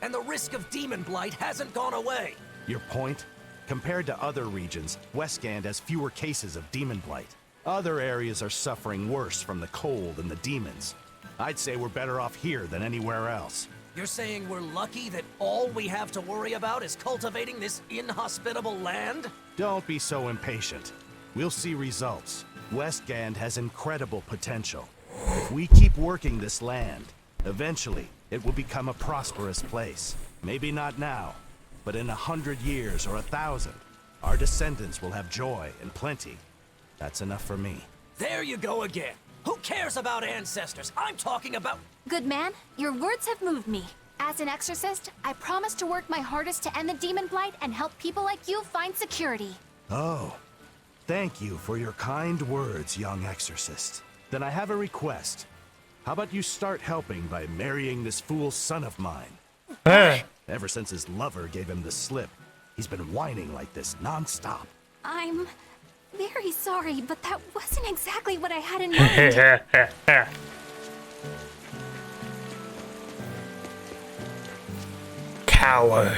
And the risk of demon blight hasn't gone away. Your point? Compared to other regions, Westgand has fewer cases of demon blight. Other areas are suffering worse from the cold and the demons. I'd say we're better off here than anywhere else. You're saying we're lucky that all we have to worry about is cultivating this inhospitable land? Don't be so impatient. We'll see results. Westgand has incredible potential. If we keep working this land, eventually it will become a prosperous place. Maybe not now, but in 100 years or 1,000, our descendants will have joy and plenty. That's enough for me. There you go again. Who cares about ancestors? I'm talking about... Good man, your words have moved me. As an exorcist, I promise to work my hardest to end the demon blight and help people like you find security. Oh, thank you for your kind words, young exorcist. Then I have a request. How about you start helping by marrying this fool son of mine? Ever since his lover gave him the slip, he's been whining like this non-stop. I'm very sorry, but that wasn't exactly what I had in mind. Coward.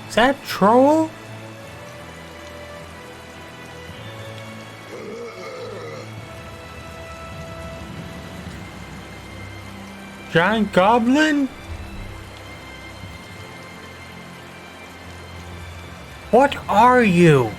Is that troll? Giant goblin? What are you?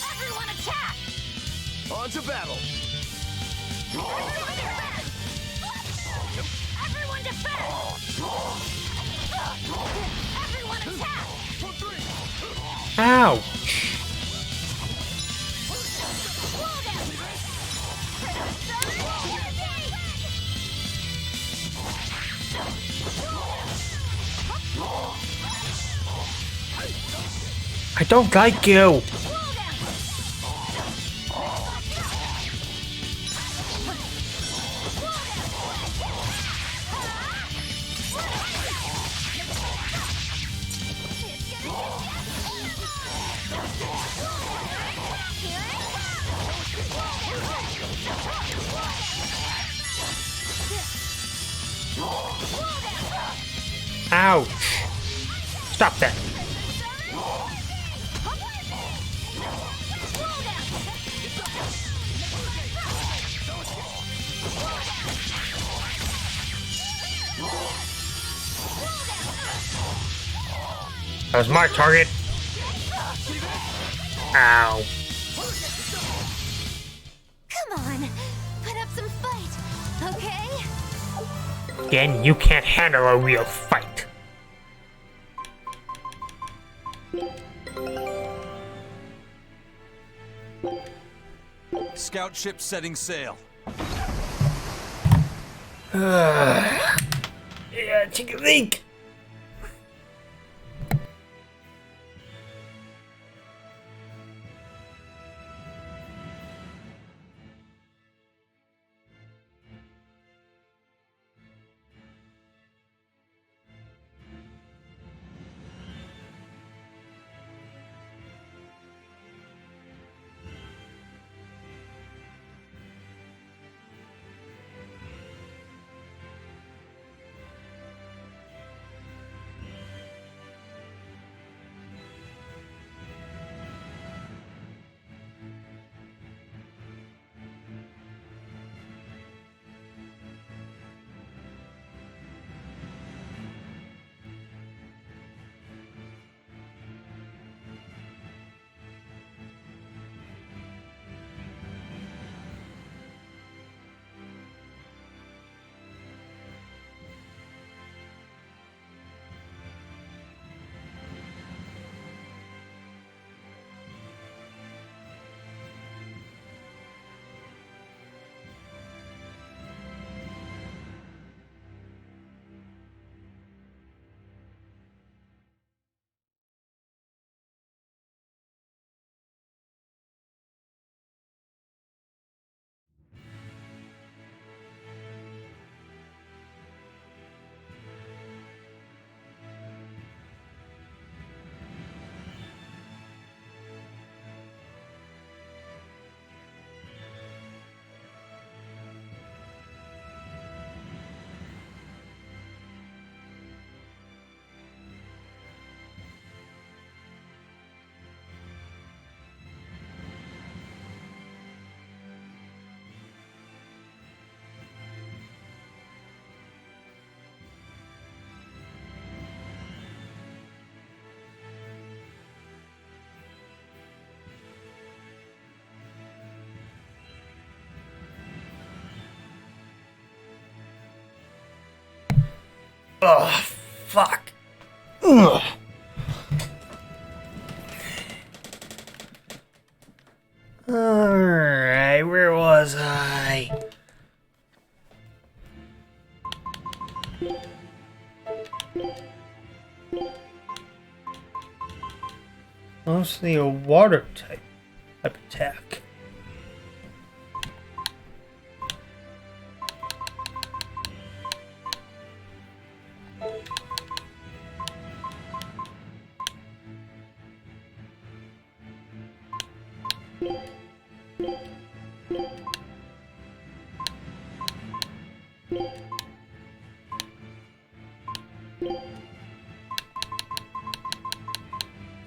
Everyone attack! On to battle! Everyone defend! Everyone attack! Ouch! I don't like you. Ouch. Stop that. That was my target. Ow. Come on, put up some fight, okay? Again, you can't handle a real fight. Scout ship setting sail. Yeah, take a leak. Oh, fuck. Ugh. Alright, where was I? Mostly a water type attack.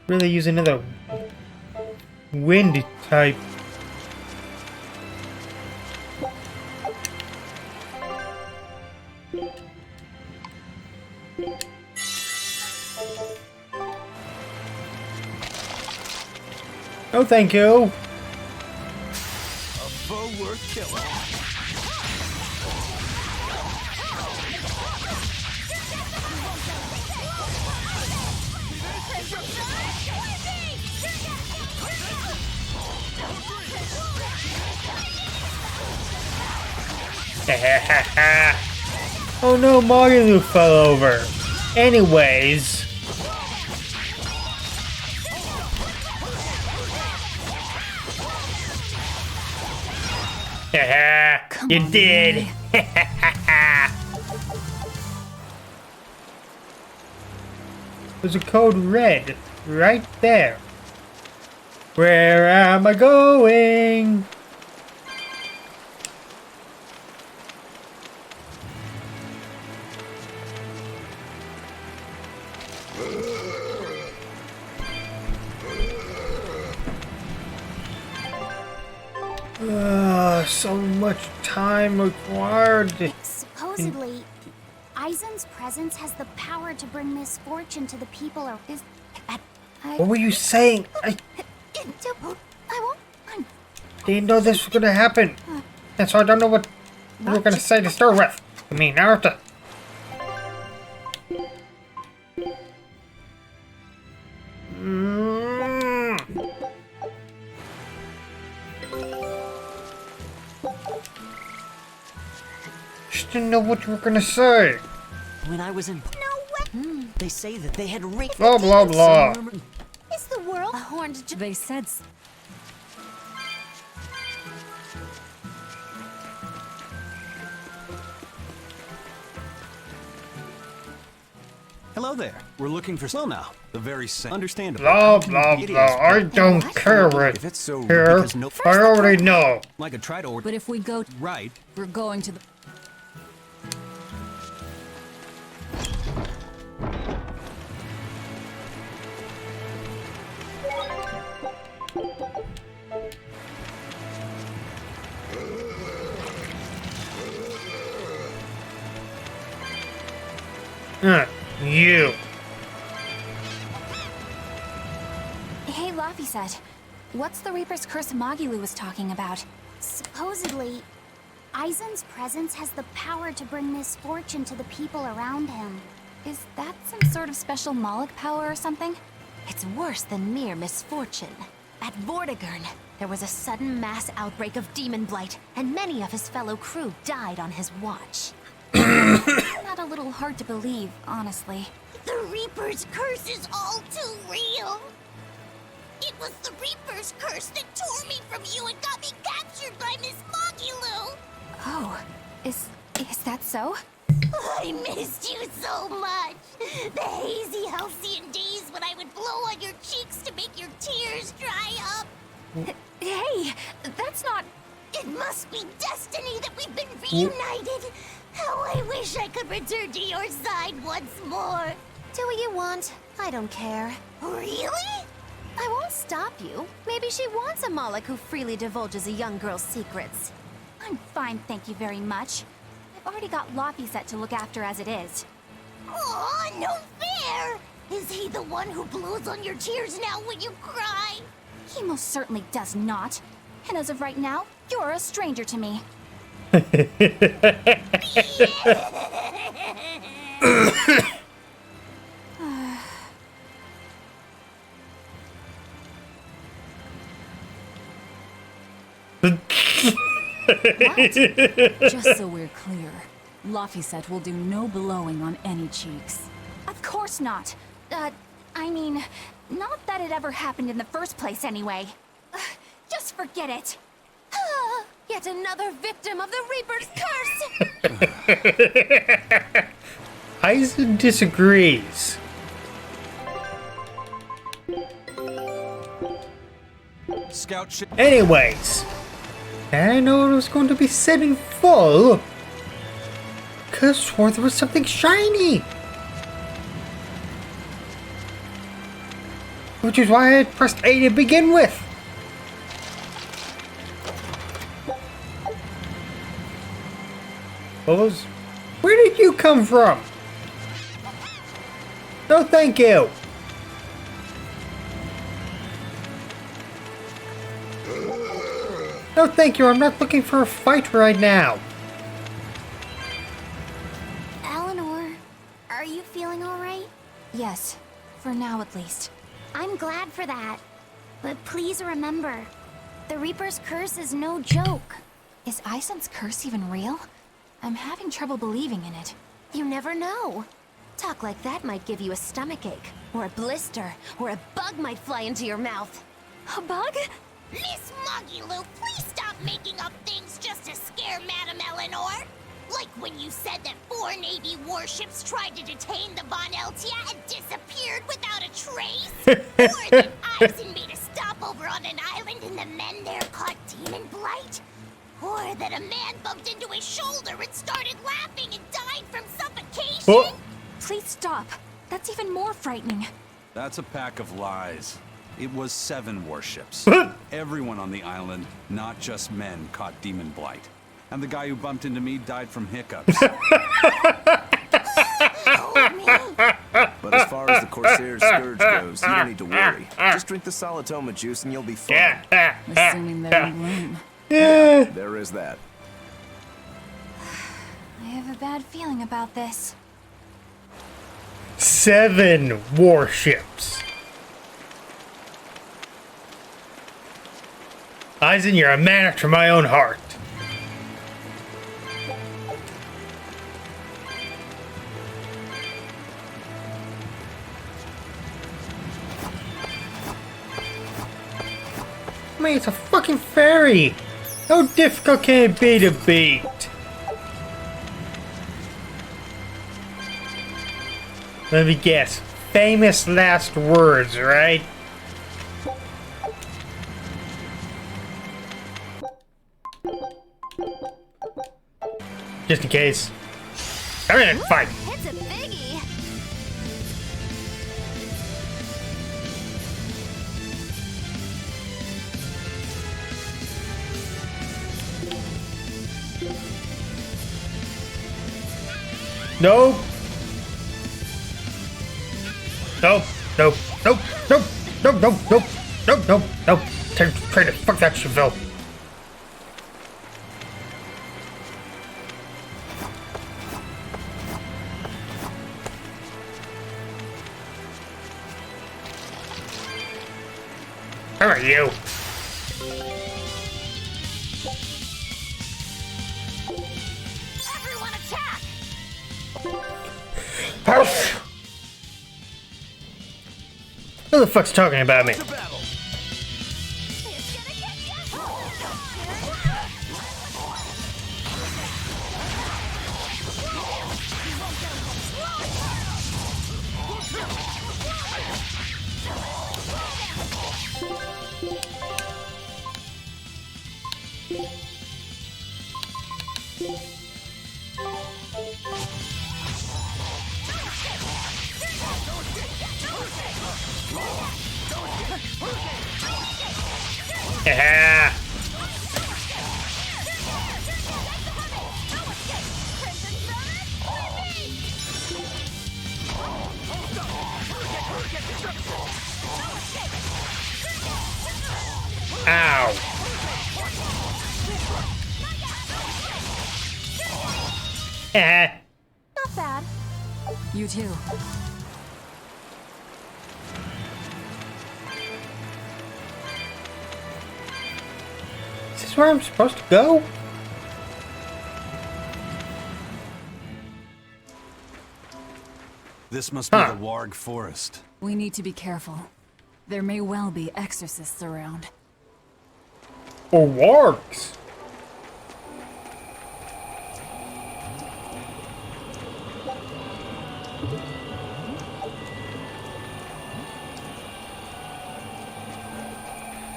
Really use another wind type. Oh, thank you. A foe worth killing. Oh no, Mario fell over. Anyways. You did. There's a code red right there. Where am I going? So much time required. Supposedly, Eisen's presence has the power to bring misfortune to the people or his... What were you saying? I didn't know this was gonna happen. And so I don't know what you're gonna say to start with. I mean, now I have to... Just didn't know what you were gonna say. When I was in... They say that they had raped... Blah, blah, blah. Is the world a horned... They said... Hello there. We're looking for Slow now. The very same. Understandable. Blah, blah, blah. I don't care right If it's so here. because no I already know. like a try to order. But if we go... Right. We're going to the... You. Hey, Laphicet. What's the Reaper's Curse Magilu was talking about? Supposedly, Eisen's presence has the power to bring misfortune to the people around him. Is that some sort of special Moloch power or something? It's worse than mere misfortune. At Vortigern, there was a sudden mass outbreak of demon blight, and many of his fellow crew died on his watch. Not a little hard to believe, honestly. The Reaper's curse is all too real. It was the Reaper's curse that tore me from you and got me captured by Miss Mogulu. Oh, is that so? I missed you so much. The hazy halcyon days when I would blow on your cheeks to make your tears dry up. Hey, that's not... It must be destiny that we've been reunited. How I wish I could return to your side once more. Do what you want. I don't care. Really? I won't stop you. Maybe she wants a Moloch who freely divulges a young girl's secrets. I'm fine, thank you very much. I've already got Laphicet to look after as it is. Aw, no fair! Is he the one who blows on your tears now when you cry? He most certainly does not. And as of right now, you're a stranger to me. What? Just so we're clear, Laphicet will do no blowing on any cheeks. Of course not. I mean, not that it ever happened in the first place anyway. Just forget it. Yet another victim of the Reaper's curse! Eisen disagrees. Scout ship. Anyways, I know it was going to be setting full. Could have swore there was something shiny. Which is why I had pressed A to begin with. Bubbles, where did you come from? No, thank you. No, thank you. I'm not looking for a fight right now. Eleanor, are you feeling all right? Yes, for now at least. I'm glad for that. But please remember, the Reaper's curse is no joke. Is Eisen's curse even real? I'm having trouble believing in it. You never know. Talk like that might give you a stomachache, or a blister, or a bug might fly into your mouth. A bug? Miss Mogulu, please stop making up things just to scare Madame Eleanor? Like when you said that 4 Navy warships tried to detain the Von Eltia and disappeared without a trace? Or that Eisen made a stopover on an island and the men there caught demon blight? Or that a man bumped into his shoulder and started laughing and died from suffocation? Oh. Please stop. That's even more frightening. That's a pack of lies. It was 7 warships. Everyone on the island, not just men, caught demon blight. And the guy who bumped into me died from hiccups. But as far as the Corsair's Scourge goes, you don't need to worry. Just drink the Solitoma juice and you'll be fine. Assuming they're in bloom. Yeah, there is that. I have a bad feeling about this. 7 warships. Eisen, you're a man after my own heart. I mean, it's a fucking ferry. How difficult can it be to beat? Let me guess. Famous last words, right? Just in case. Alright, fine. It's a biggie. Nope. Nope. Nope. Nope. Nope. Nope. Nope. Nope. Nope. Nope. Nope. Try to fuck that Chevelle. How are you? Everyone attack! Who the fuck's talking about me? Yeah. Ow. Not bad. You too. Is this where I'm supposed to go? This must be the Warg Forest. We need to be careful. There may well be exorcists around. Or wargs.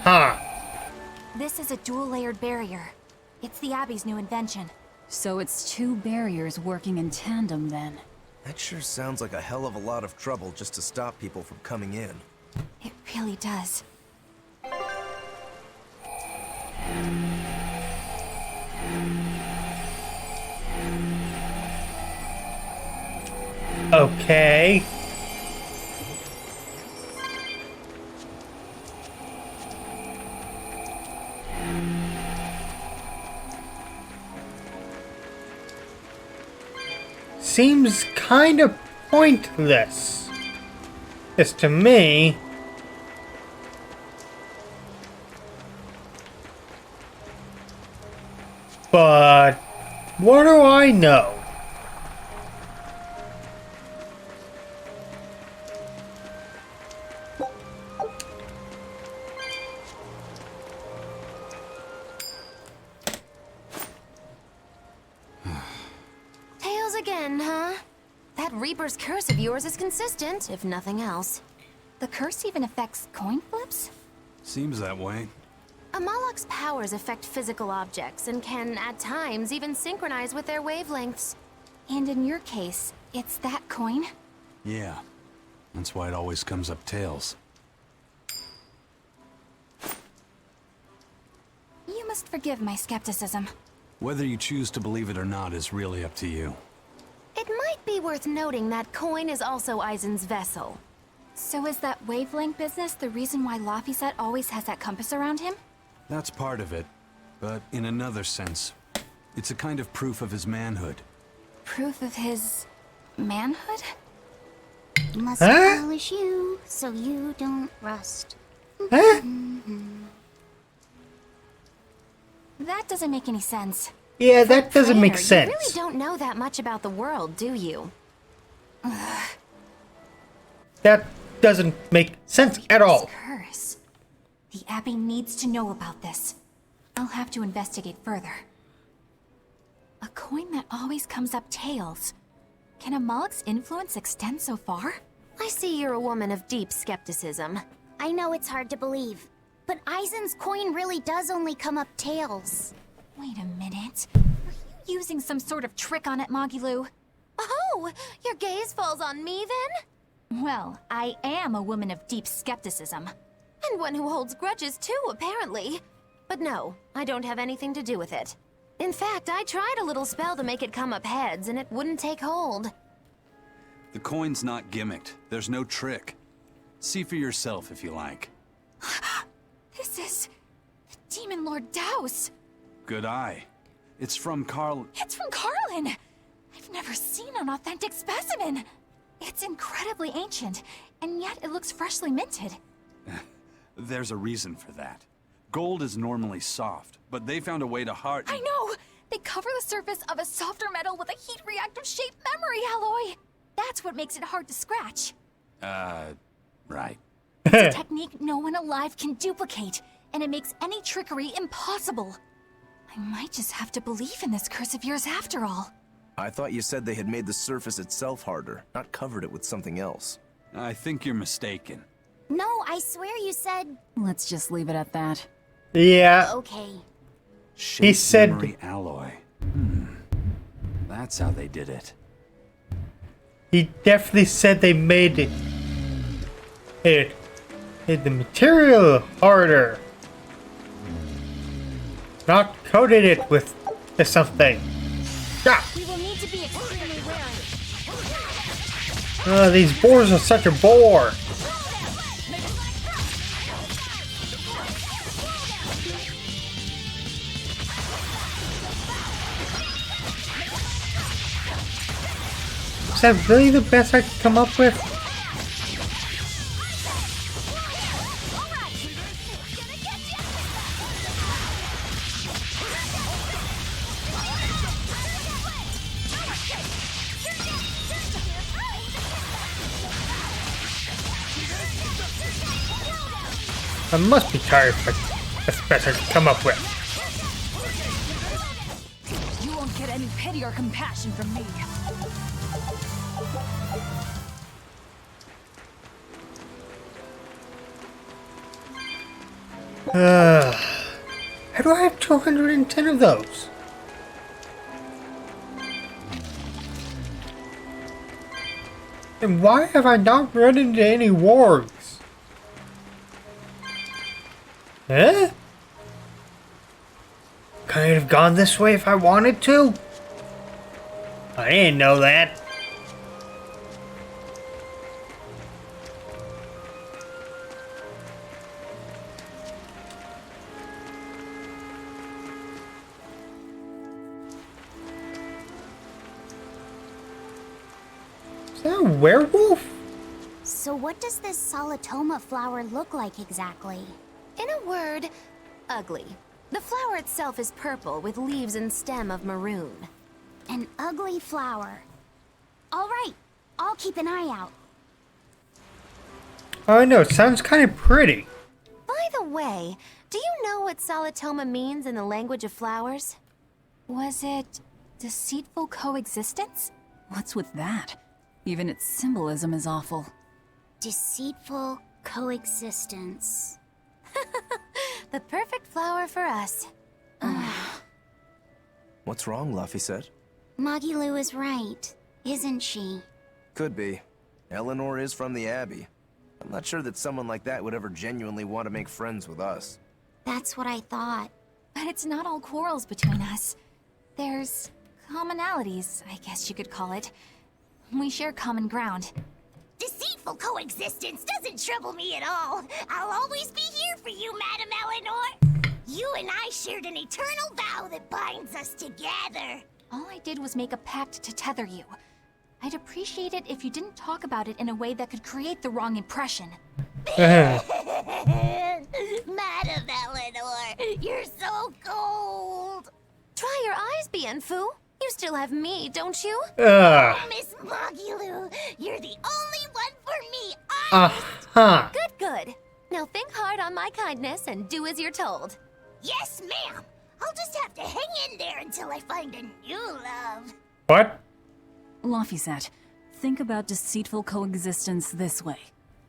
Huh. This is a dual-layered barrier. It's the Abbey's new invention. So it's 2 barriers working in tandem then. That sure sounds like a hell of a lot of trouble just to stop people from coming in. It really does. Okay. Seems kind of pointless. As to me. But what do I know? Reaper's curse of yours is consistent, if nothing else. The curse even affects coin flips? Seems that way. A Moloch's powers affect physical objects and can, at times, even synchronize with their wavelengths. And in your case, it's that coin? Yeah. That's why it always comes up tails. You must forgive my skepticism. Whether you choose to believe it or not is really up to you. It might be worth noting that coin is also Eisen's vessel. So is that wavelength business the reason why Laphicet always has that compass around him? That's part of it. But in another sense, it's a kind of proof of his manhood. Proof of his... manhood? Must polish you so you don't rust. That doesn't make any sense. Yeah, that doesn't make sense. You really don't know that much about the world, do you? That doesn't make sense at all. Curse. The Abbey needs to know about this. I'll have to investigate further. A coin that always comes up tails. Can a Moloch's influence extend so far? I see you're a woman of deep skepticism. I know it's hard to believe, but Eisen's coin really does only come up tails. Wait a minute. Are you using some sort of trick on it, Magilu? Oh, your gaze falls on me then? Well, I am a woman of deep skepticism. And one who holds grudges too, apparently. But no, I don't have anything to do with it. In fact, I tried a little spell to make it come up heads, and it wouldn't take hold. The coin's not gimmicked. There's no trick. See for yourself if you like. This is... the Demon Lord Daos. Good eye. It's from Carl... It's from Carlin! I've never seen an authentic specimen. It's incredibly ancient, and yet it looks freshly minted. There's a reason for that. Gold is normally soft, but they found a way to harden... I know! They cover the surface of a softer metal with a heat-reactive shaped memory alloy! That's what makes it hard to scratch. Right. It's a technique no one alive can duplicate, and it makes any trickery impossible. I might just have to believe in this curse of yours after all. I thought you said they had made the surface itself harder, not covered it with something else. I think you're mistaken. No, I swear you said... Let's just leave it at that. Yeah. Okay. He said... memory alloy. That's how they did it. He definitely said they made it. Made the material harder. Not coated it with something. Yeah. We will need to be extremely wary. These boars are such a bore. Is that really the best I could come up with? I must be tired, but that's the best I could come up with. You won't get any pity or compassion from me. How do I have 210 of those? And why have I not run into any wargs? Huh? Could I have gone this way if I wanted to? I didn't know that. Is that a werewolf? So what does this Solitoma flower look like exactly? In a word, ugly. The flower itself is purple with leaves and stem of maroon. An ugly flower. All right, I'll keep an eye out. Oh no, it sounds kind of pretty. By the way, do you know what Solitoma means in the language of flowers? Was it deceitful coexistence? What's with that? Even its symbolism is awful. Deceitful coexistence. The perfect flower for us. What's wrong, Luffy said? Magilu is right, isn't she? Could be. Eleanor is from the Abbey. I'm not sure that someone like that would ever genuinely want to make friends with us. That's what I thought. But it's not all quarrels between us. There's commonalities, I guess you could call it. We share common ground. Deceitful coexistence doesn't trouble me at all. I'll always be here for you, Madam Eleanor. You and I shared an eternal vow that binds us together. All I did was make a pact to tether you. I'd appreciate it if you didn't talk about it in a way that could create the wrong impression. Madam Eleanor, you're so cold. Try your eyes, Bienfu. You still have me, don't you? Oh, Miss Magilu, you're the only one for me. Good, good. Now think hard on my kindness and do as you're told. Yes, ma'am. I'll just have to hang in there until I find a new love. What? Laphicet, think about deceitful coexistence this way.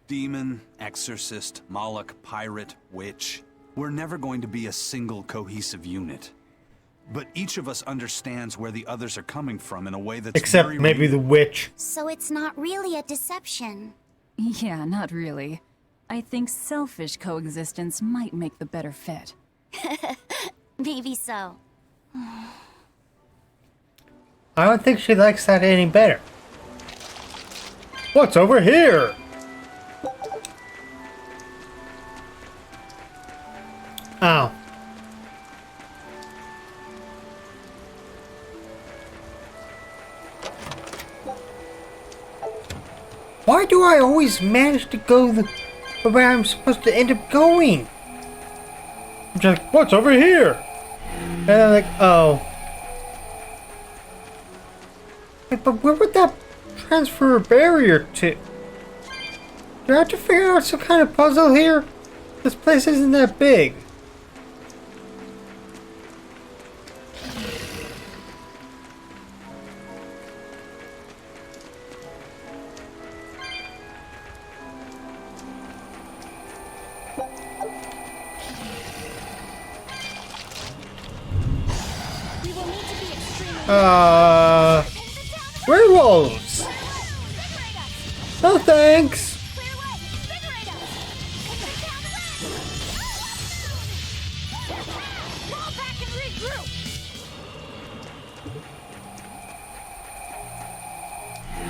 Demon, exorcist, Moloch, pirate, witch. We're never going to be a single cohesive unit. But each of us understands where the others are coming from in a way that's Except very maybe the witch. So it's not really a deception. Yeah, not really. I think selfish coexistence might make the better fit. Maybe so. I don't think she likes that any better. What's over here? Oh. Why do I always manage to go where I'm supposed to end up going? I'm just like, what's over here? And I'm like, oh. Like, but where would that transfer a barrier to? Do I have to figure out some kind of puzzle here? This place isn't that big. Werewolves! No thanks!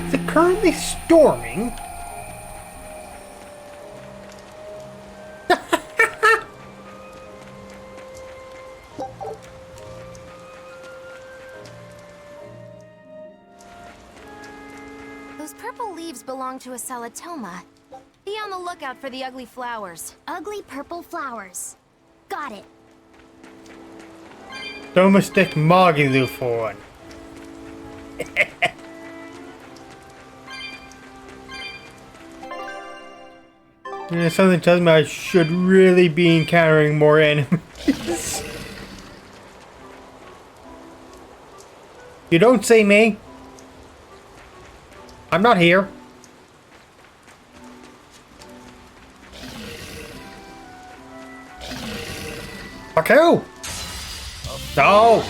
Is it currently storming? Those purple leaves belong to a salatoma. Be on the lookout for the ugly flowers. Ugly purple flowers. Got it. Don't mistake Magilu for one. Yeah, something tells me I should really be encountering more enemies. You don't say me. I'm not here. Okay. No.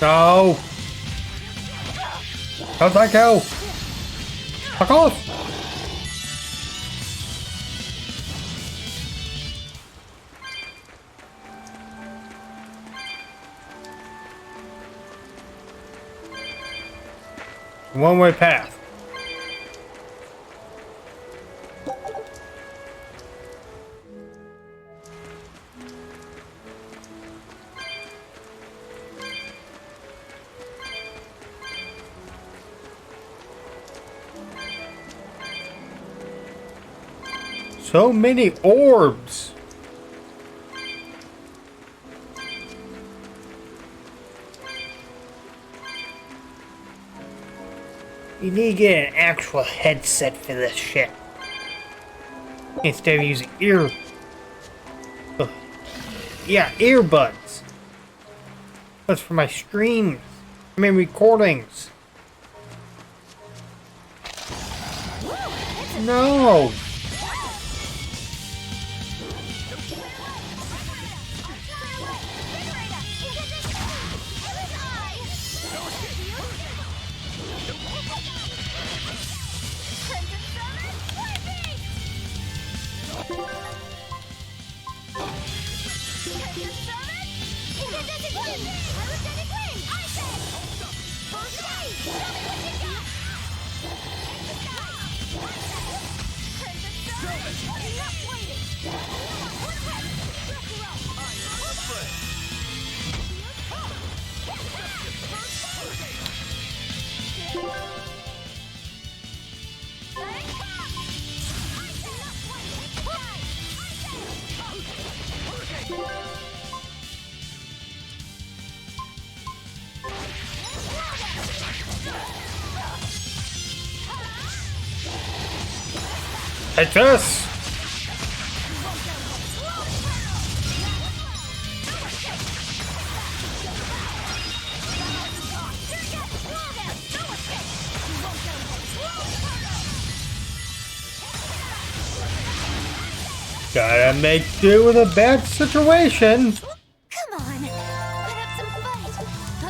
No. Don't let go. Fuck off. One-way path. So many orbs. You need to get an actual headset for this shit. Instead of using earbuds. That's for my streams. I mean recordings. No! Take this! Gotta make do with a bad situation. Come on, put up some fight,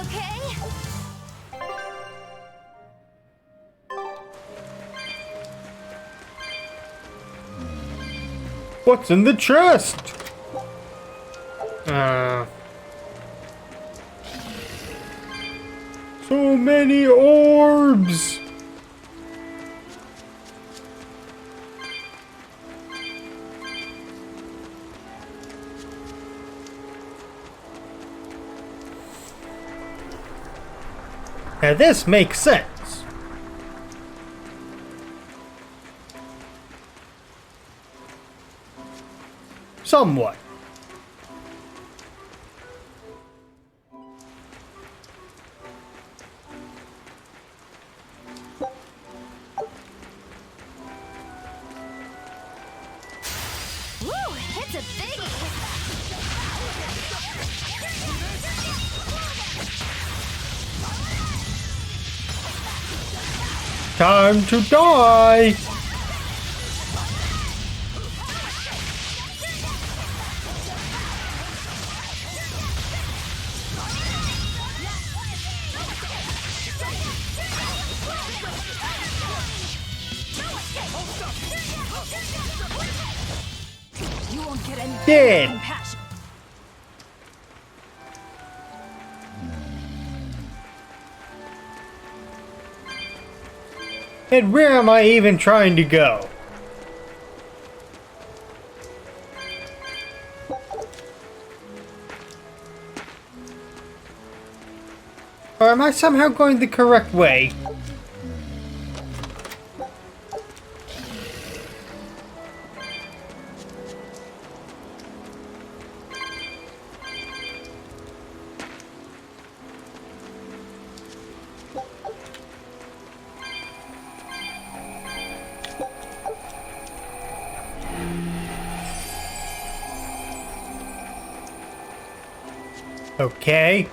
okay? What's in the chest? So many orbs. Now this makes sense. Somewhat. Woo, it's a biggie! Time to die! You won't get any Dead. compassion. And where am I even trying to go? Or am I somehow going the correct way? Okay.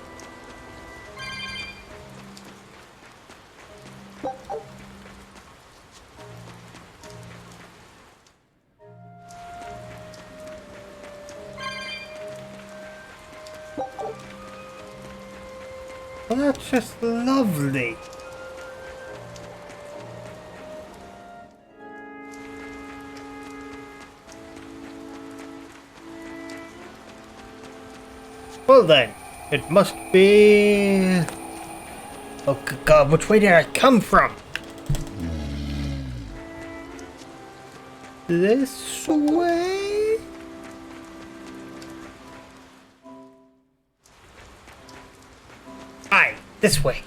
Well, that's just lovely. Well then, it must be... Oh good God, which way did I come from? This way? Aye, this way.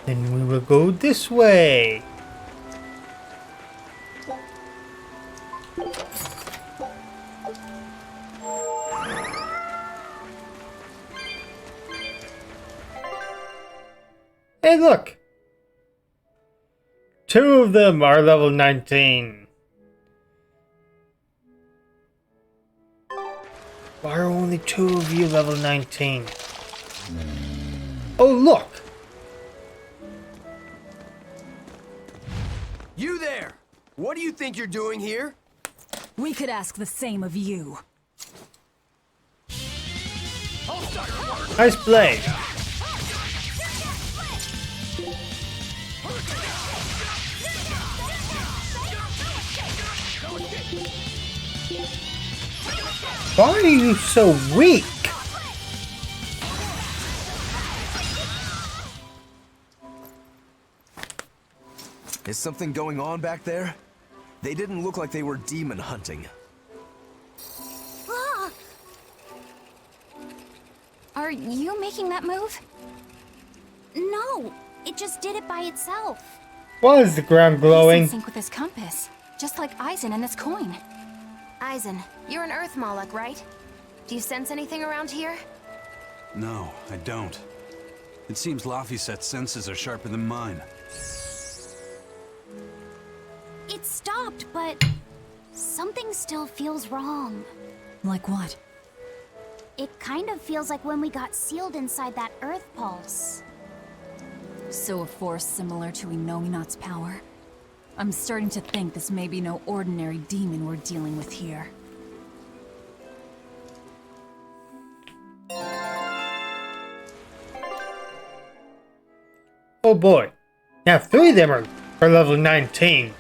Then we will go this way. Hey, look! 2 of them are level 19. Why are only 2 of you level 19? Oh, look! You there! What do you think you're doing here? We could ask the same of you. Nice play. Why are you so weak? Is something going on back there? They didn't look like they were demon hunting. Are you making that move? No, it just did it by itself. Why is the ground He's glowing? in sync with his compass, just like Eisen and this coin. Eisen, you're an Earth Moloch, right? Do you sense anything around here? No, I don't. It seems Laphicet's senses are sharper than mine. It stopped, but something still feels wrong. Like what? It kind of feels like when we got sealed inside that Earth Pulse. So a force similar to Inominat's power? I'm starting to think this may be no ordinary demon we're dealing with here. Oh boy. Now 3 of them are level 19.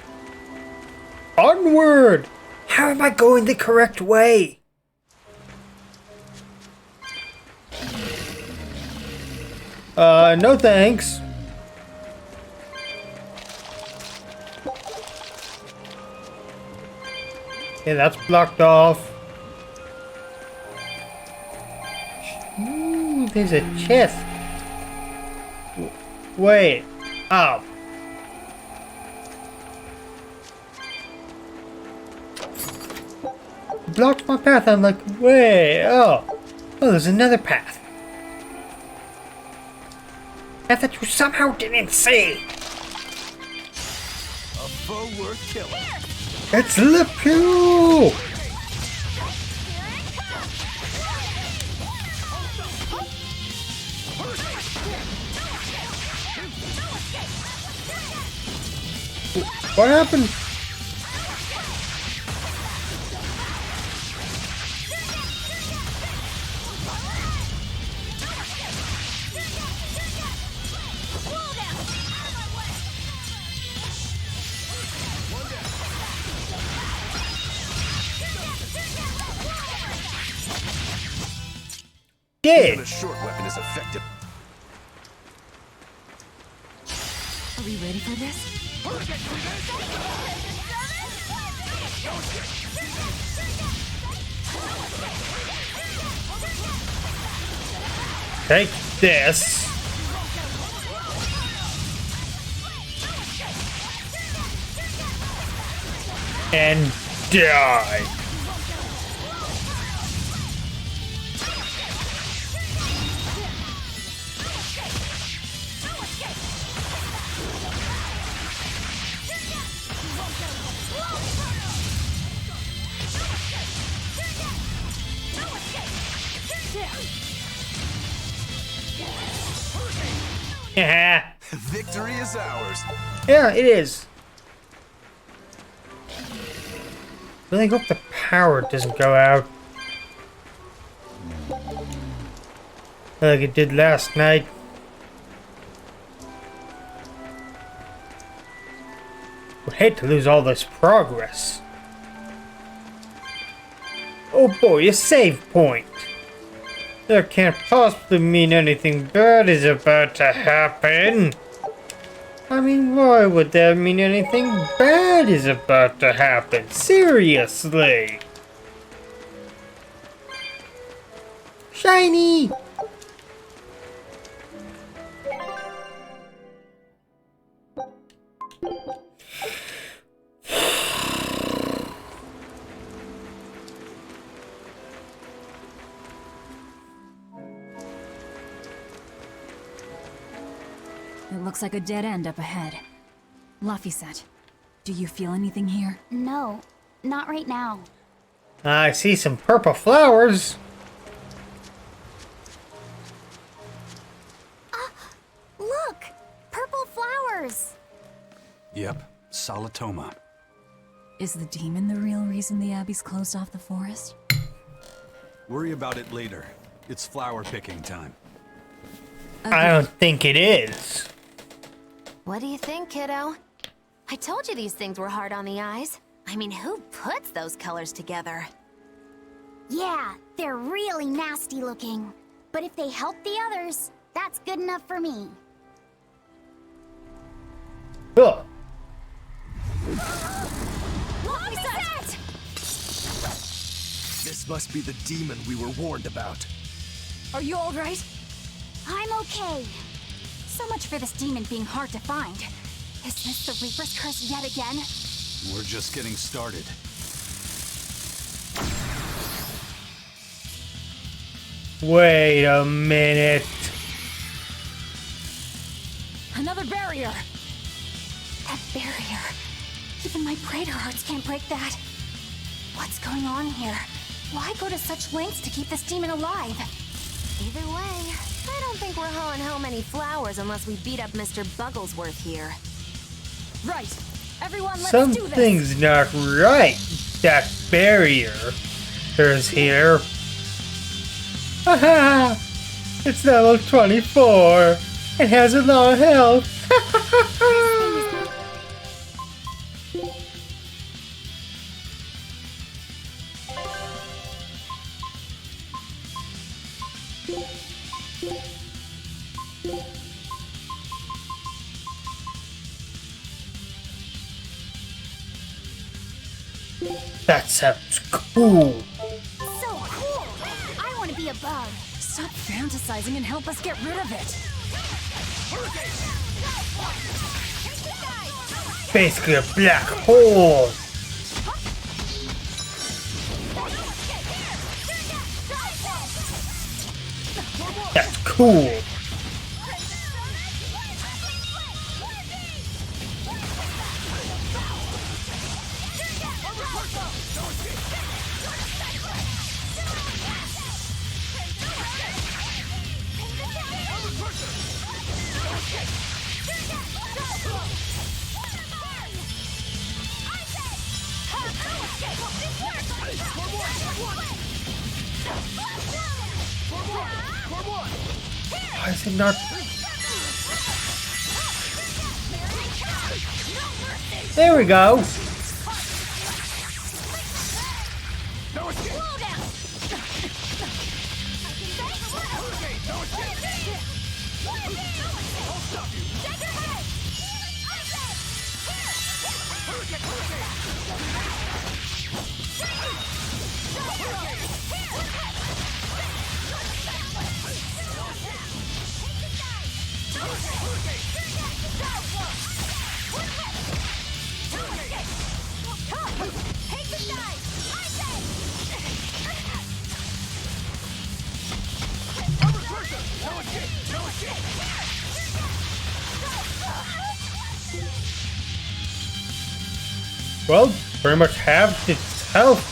Onward! How am I going the correct way? No thanks. Yeah, that's blocked off. Ooh, there's a chest. Wait. Oh. Blocked my path. I'm like, wait. Oh. Oh, there's another path. Path that you somehow didn't see. A foe worth killing. It's Le Pew! What happened? Even a short weapon is effective. Are we ready for this? Take this. And die. Yeah. Victory is ours. Yeah, it is. Really hope the power doesn't go out. Like it did last night. Would hate to lose all this progress. Oh boy, a save point. That can't possibly mean anything bad is about to happen. I mean, why would that mean anything bad is about to happen? Seriously. Shiny! It looks like a dead end up ahead. Laphicet, do you feel anything here? No, not right now. I see some purple flowers. Look! Purple flowers! Yep, Solitoma. Is the demon the real reason the Abbey's closed off the forest? Worry about it later. It's flower picking time. I don't think it is. What do you think, kiddo? I told you these things were hard on the eyes. I mean, who puts those colors together? Yeah, they're really nasty looking. But if they help the others, that's good enough for me. Ugh. This must be the demon we were warned about. Are you all right? I'm okay. So much for this demon being hard to find. Is this the Reaper's curse yet again? We're just getting started. Wait a minute. Another barrier! That barrier. Even my praetor hearts can't break that. What's going on here? Why go to such lengths to keep this demon alive? Either way, I don't think we're hauling home any flowers unless we beat up Mr. Bugglesworth here. Right. Everyone, let's do this. Something's not right. That barrier is here. Haha! It's level 24. It has a lot of health. That sounds cool. So cool! I want to be a bug. Stop fantasizing and help us get rid of it. Basically a black hole. That's cool. Why is it not? There we go. Well, pretty much half its health.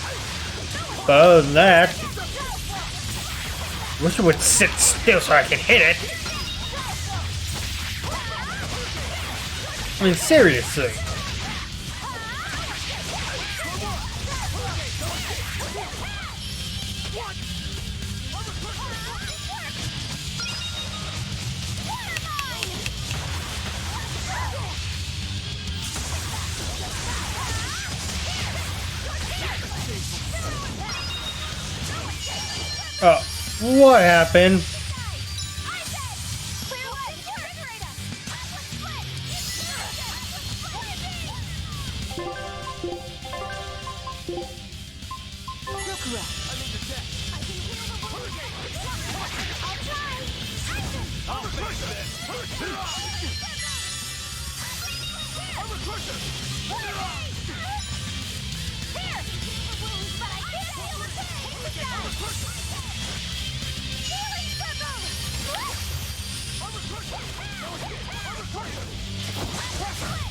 But other than that, wish it would sit still so I could hit it. I mean, seriously. What happened?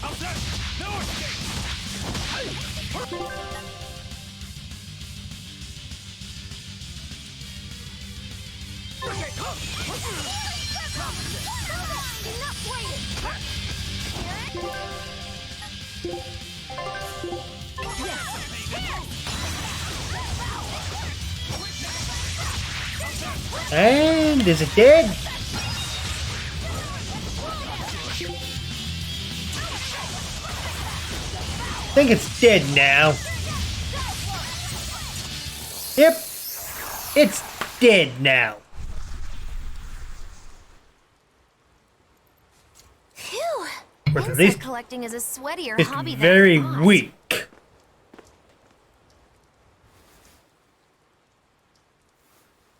How's that? And is it dead? I think it's dead now. Yep, it's dead now. Phew. Or at Insect least collecting is a sweatier it's hobby than very I thought. weak.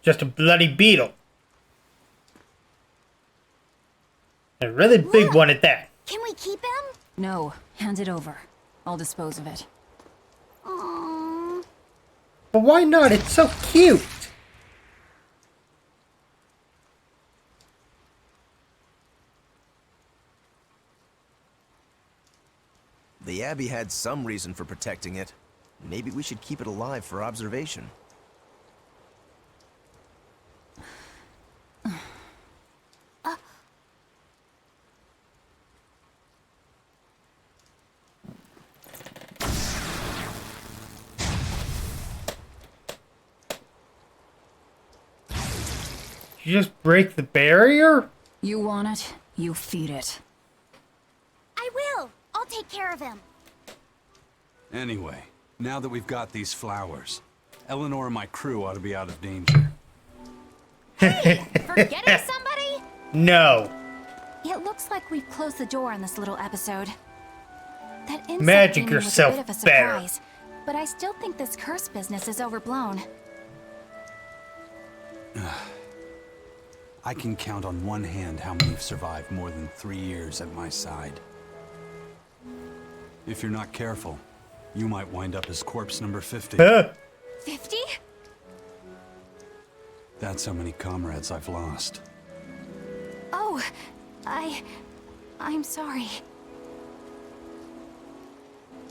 Just a bloody beetle. A really big one at that. Can we keep him? No, hand it over. I'll dispose of it. Aww. But why not? It's so cute. The Abbey had some reason for protecting it. Maybe we should keep it alive for observation. You just break the barrier? You want it, you feed it. I will. I'll take care of him. Anyway, now that we've got these flowers, Eleanor and my crew ought to be out of danger. Forgetting somebody? No. It looks like we've closed the door on this little episode. That insect Magic demon was yourself a bit of a better. surprise, but I still think this curse business is overblown. I can count on one hand how many have survived more than 3 years at my side. If you're not careful, you might wind up as corpse number 50. 50? That's how many comrades I've lost. Oh, I'm sorry.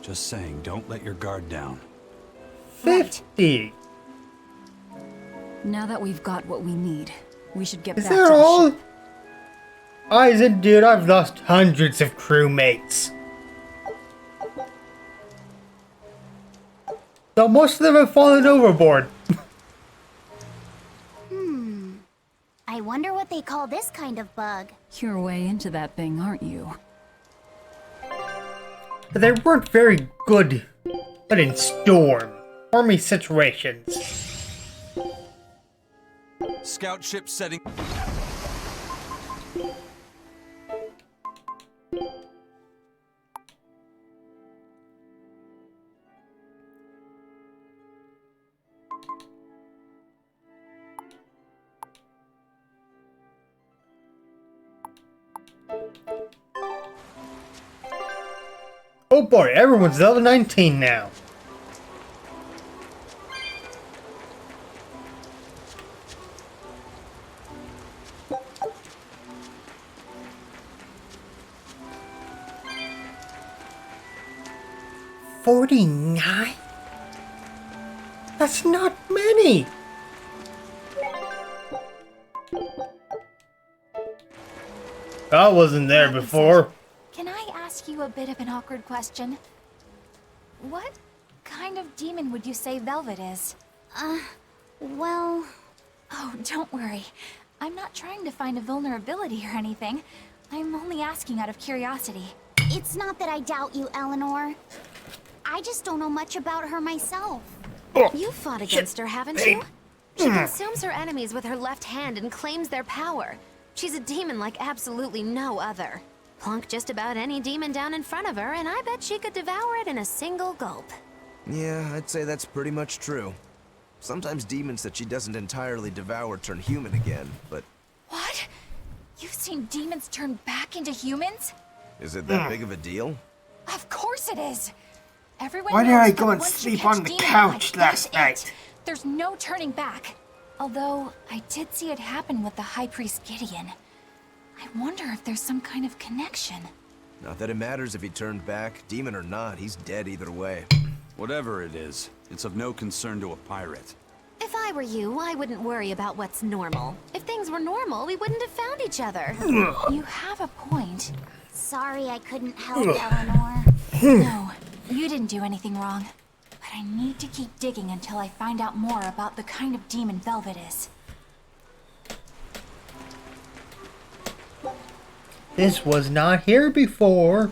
Just saying, don't let your guard down. 50. Now that we've got what we need, we should get Is back to that the all? ship. Eisen, dude, I've lost hundreds of crewmates. Though most of them have fallen overboard. I wonder what they call this kind of bug. You're way into that thing, aren't you? But they weren't very good but in stormy situations. Scout ship setting. Oh boy, everyone's level 19 now. $49? That's not many. I wasn't there before. Can I ask you a bit of an awkward question? What kind of demon would you say Velvet is? Well... Oh, don't worry. I'm not trying to find a vulnerability or anything. I'm only asking out of curiosity. It's not that I doubt you, Eleanor. I just don't know much about her myself. You fought against her, haven't you? She consumes her enemies with her left hand and claims their power. She's a demon like absolutely no other. Plunk just about any demon down in front of her, and I bet she could devour it in a single gulp. Yeah, I'd say that's pretty much true. Sometimes demons that she doesn't entirely devour turn human again, but... What? You've seen demons turn back into humans? Is it that big of a deal? Of course it is! Everyone Why did knows I I go go and and sleep sleep on the couch last night? There's no turning back. Although, I did see it happen with the High Priest Gideon. I wonder if there's some kind of connection. Not that it matters if he turned back, demon or not, he's dead either way. Whatever it is, it's of no concern to a pirate. If I were you, I wouldn't worry about what's normal. If things were normal, we wouldn't have found each other. You have a point. Sorry I couldn't help, Eleanor. No, you didn't do anything wrong. But I need to keep digging until I find out more about the kind of demon Velvet is. This was not here before.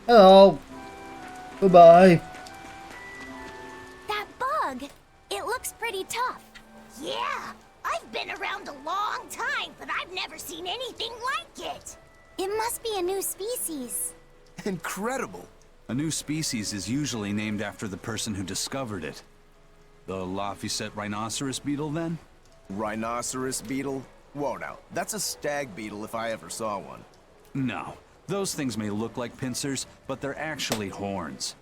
Hello. Goodbye. That bug, it looks pretty tough. Yeah, I've been around a long time, but I've never seen anything like it. It must be a new species. Incredible. A new species is usually named after the person who discovered it. The Laphicet rhinoceros beetle, then? Rhinoceros beetle? Whoa now, that's a stag beetle if I ever saw one. No. Those things may look like pincers, but they're actually horns.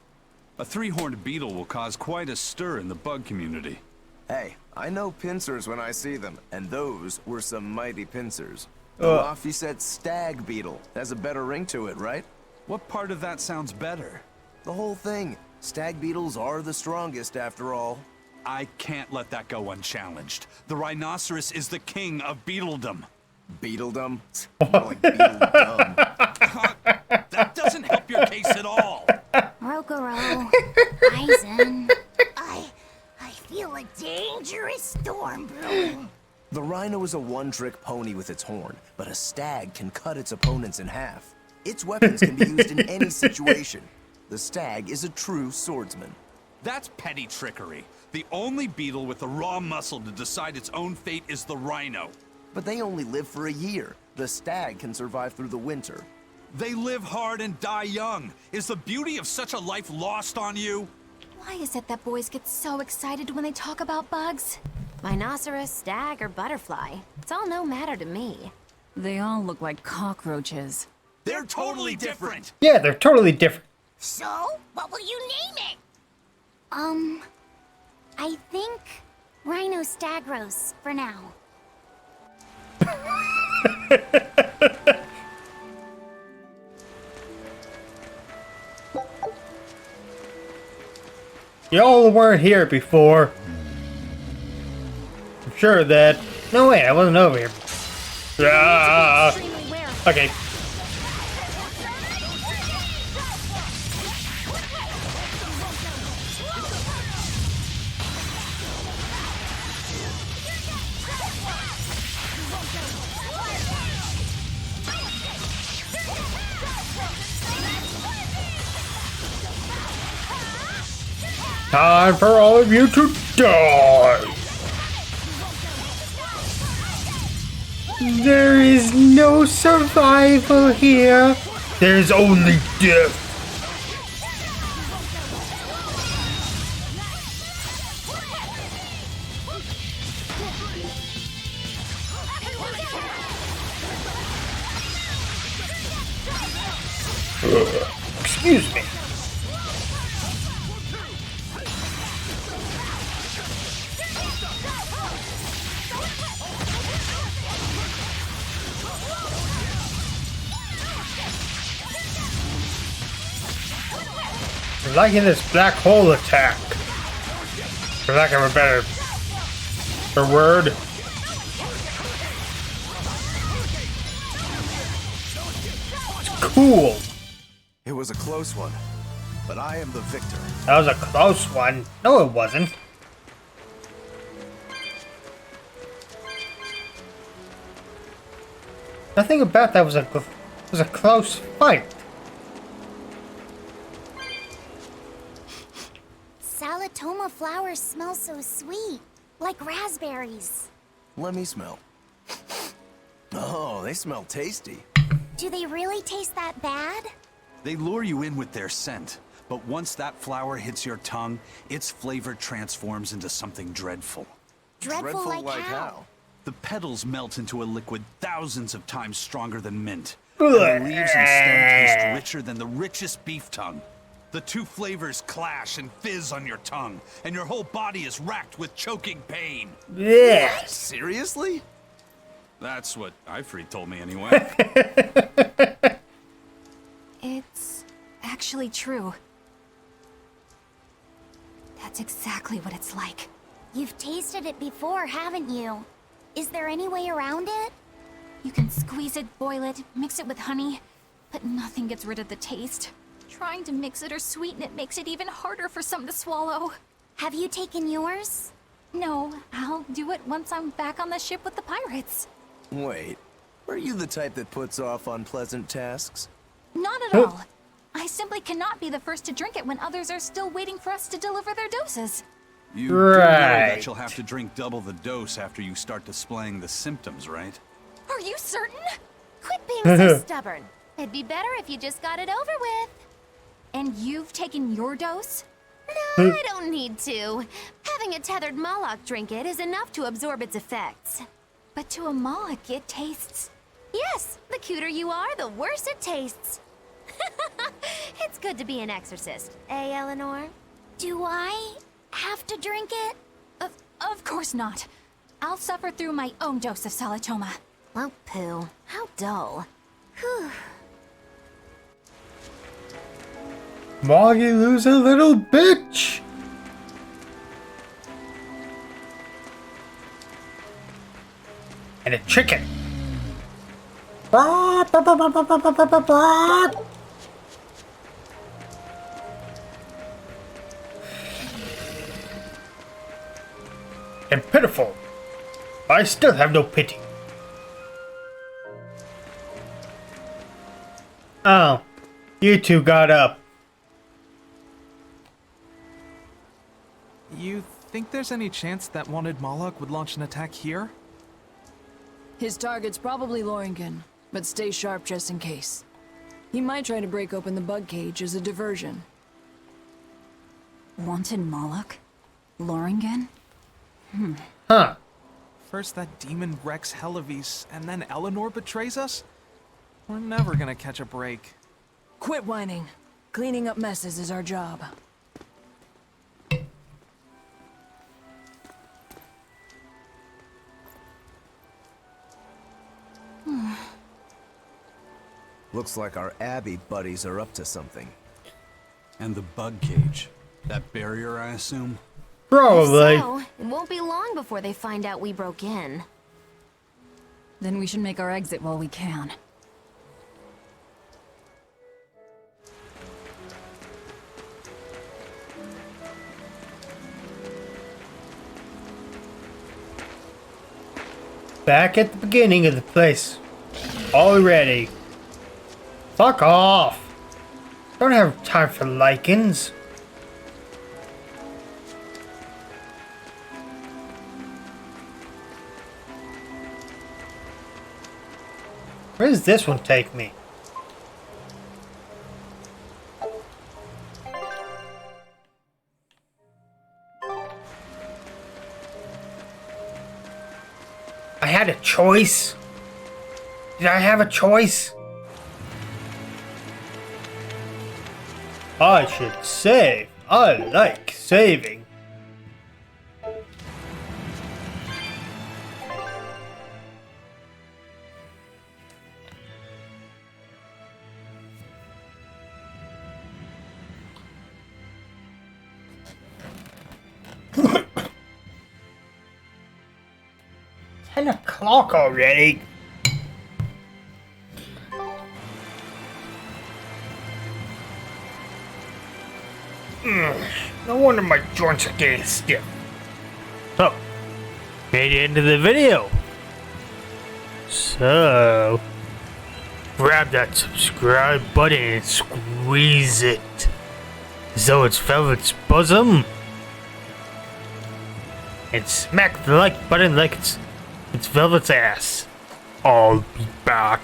A three-horned beetle will cause quite a stir in the bug community. Hey, I know pincers when I see them, and those were some mighty pincers. The Laphicet stag beetle has a better ring to it, right? What part of that sounds better? The whole thing. Stag beetles are the strongest, after all. I can't let that go unchallenged. The rhinoceros is the king of beetledom. Beetledom? More like beetledom. That doesn't help your case at all. Rokuro, Aizen. I feel a dangerous storm brewing. The rhino is a one-trick pony with its horn, but a stag can cut its opponents in half. Its weapons can be used in any situation. The stag is a true swordsman. That's petty trickery. The only beetle with the raw muscle to decide its own fate is the rhino. But they only live for a year. The stag can survive through the winter. They live hard and die young. Is the beauty of such a life lost on you? Why is it that boys get so excited when they talk about bugs? Rhinoceros, stag, or butterfly. It's all no matter to me. They all look like cockroaches. They're totally different. Yeah, they're totally different. So, what will you name it? I think Rhino Stagros for now. Y'all weren't here before. I'm sure of that. No, wait, I wasn't over here. Okay. Time for all of you to die! There is no survival here. There's only death. Excuse me. I'm liking this black hole attack, for lack of a better word. It's cool. It was a close one, but I am the victor. That was a close one. No, it wasn't. Nothing about that was a close fight. Salatoma flowers smell so sweet, like raspberries. Let me smell. Oh, they smell tasty. Do they really taste that bad? They lure you in with their scent, but once that flower hits your tongue, its flavor transforms into something dreadful. Dreadful like how? The petals melt into a liquid thousands of times stronger than mint. And the leaves and stem taste richer than the richest beef tongue. The two flavors clash and fizz on your tongue, and your whole body is racked with choking pain. Yeah. Seriously? That's what Ifrit told me anyway. It's actually true. That's exactly what it's like. You've tasted it before, haven't you? Is there any way around it? You can squeeze it, boil it, mix it with honey, but nothing gets rid of the taste. Trying to mix it or sweeten it makes it even harder for some to swallow. Have you taken yours? No, I'll do it once I'm back on the ship with the pirates. Wait, are you the type that puts off unpleasant tasks? Not at all. I simply cannot be the first to drink it when others are still waiting for us to deliver their doses. You do know that you'll have to drink double the dose after you start displaying the symptoms, right? Are you certain? Quit being so stubborn. It'd be better if you just got it over with. And you've taken your dose? No, I don't need to. Having a tethered Moloch drink it is enough to absorb its effects. But to a Moloch, it tastes... Yes, the cuter you are, the worse it tastes. It's good to be an exorcist, eh, Eleanor? Do I have to drink it? Of course not. I'll suffer through my own dose of Salatoma. Oh, poo. How dull. Whew. Moggy, lose a little bitch! And a chicken. And pitiful. I still have no pity. Oh, you two got up. You think there's any chance that wanted Moloch would launch an attack here? His target's probably Loringen, but stay sharp just in case. He might try to break open the bug cage as a diversion. Wanted Moloch? Loringen? Huh. First that demon Rex Helavis, and then Eleanor betrays us? We're never gonna catch a break. Quit whining. Cleaning up messes is our job. Looks like our Abbey buddies are up to something. And the bug cage. That barrier, I assume? Probably. So, it won't be long before they find out we broke in. Then we should make our exit while we can. Back at the beginning of the place. Already. Fuck off. Don't have time for lichens. Where does this one take me? I had a choice. Did I have a choice? I should save. I like saving. 10 o'clock already. No wonder my joints are getting stiff. So, made it into the video. So, grab that subscribe button and squeeze it as though it's velvet's bosom. And smack the like button like it's velvet's ass. I'll be back.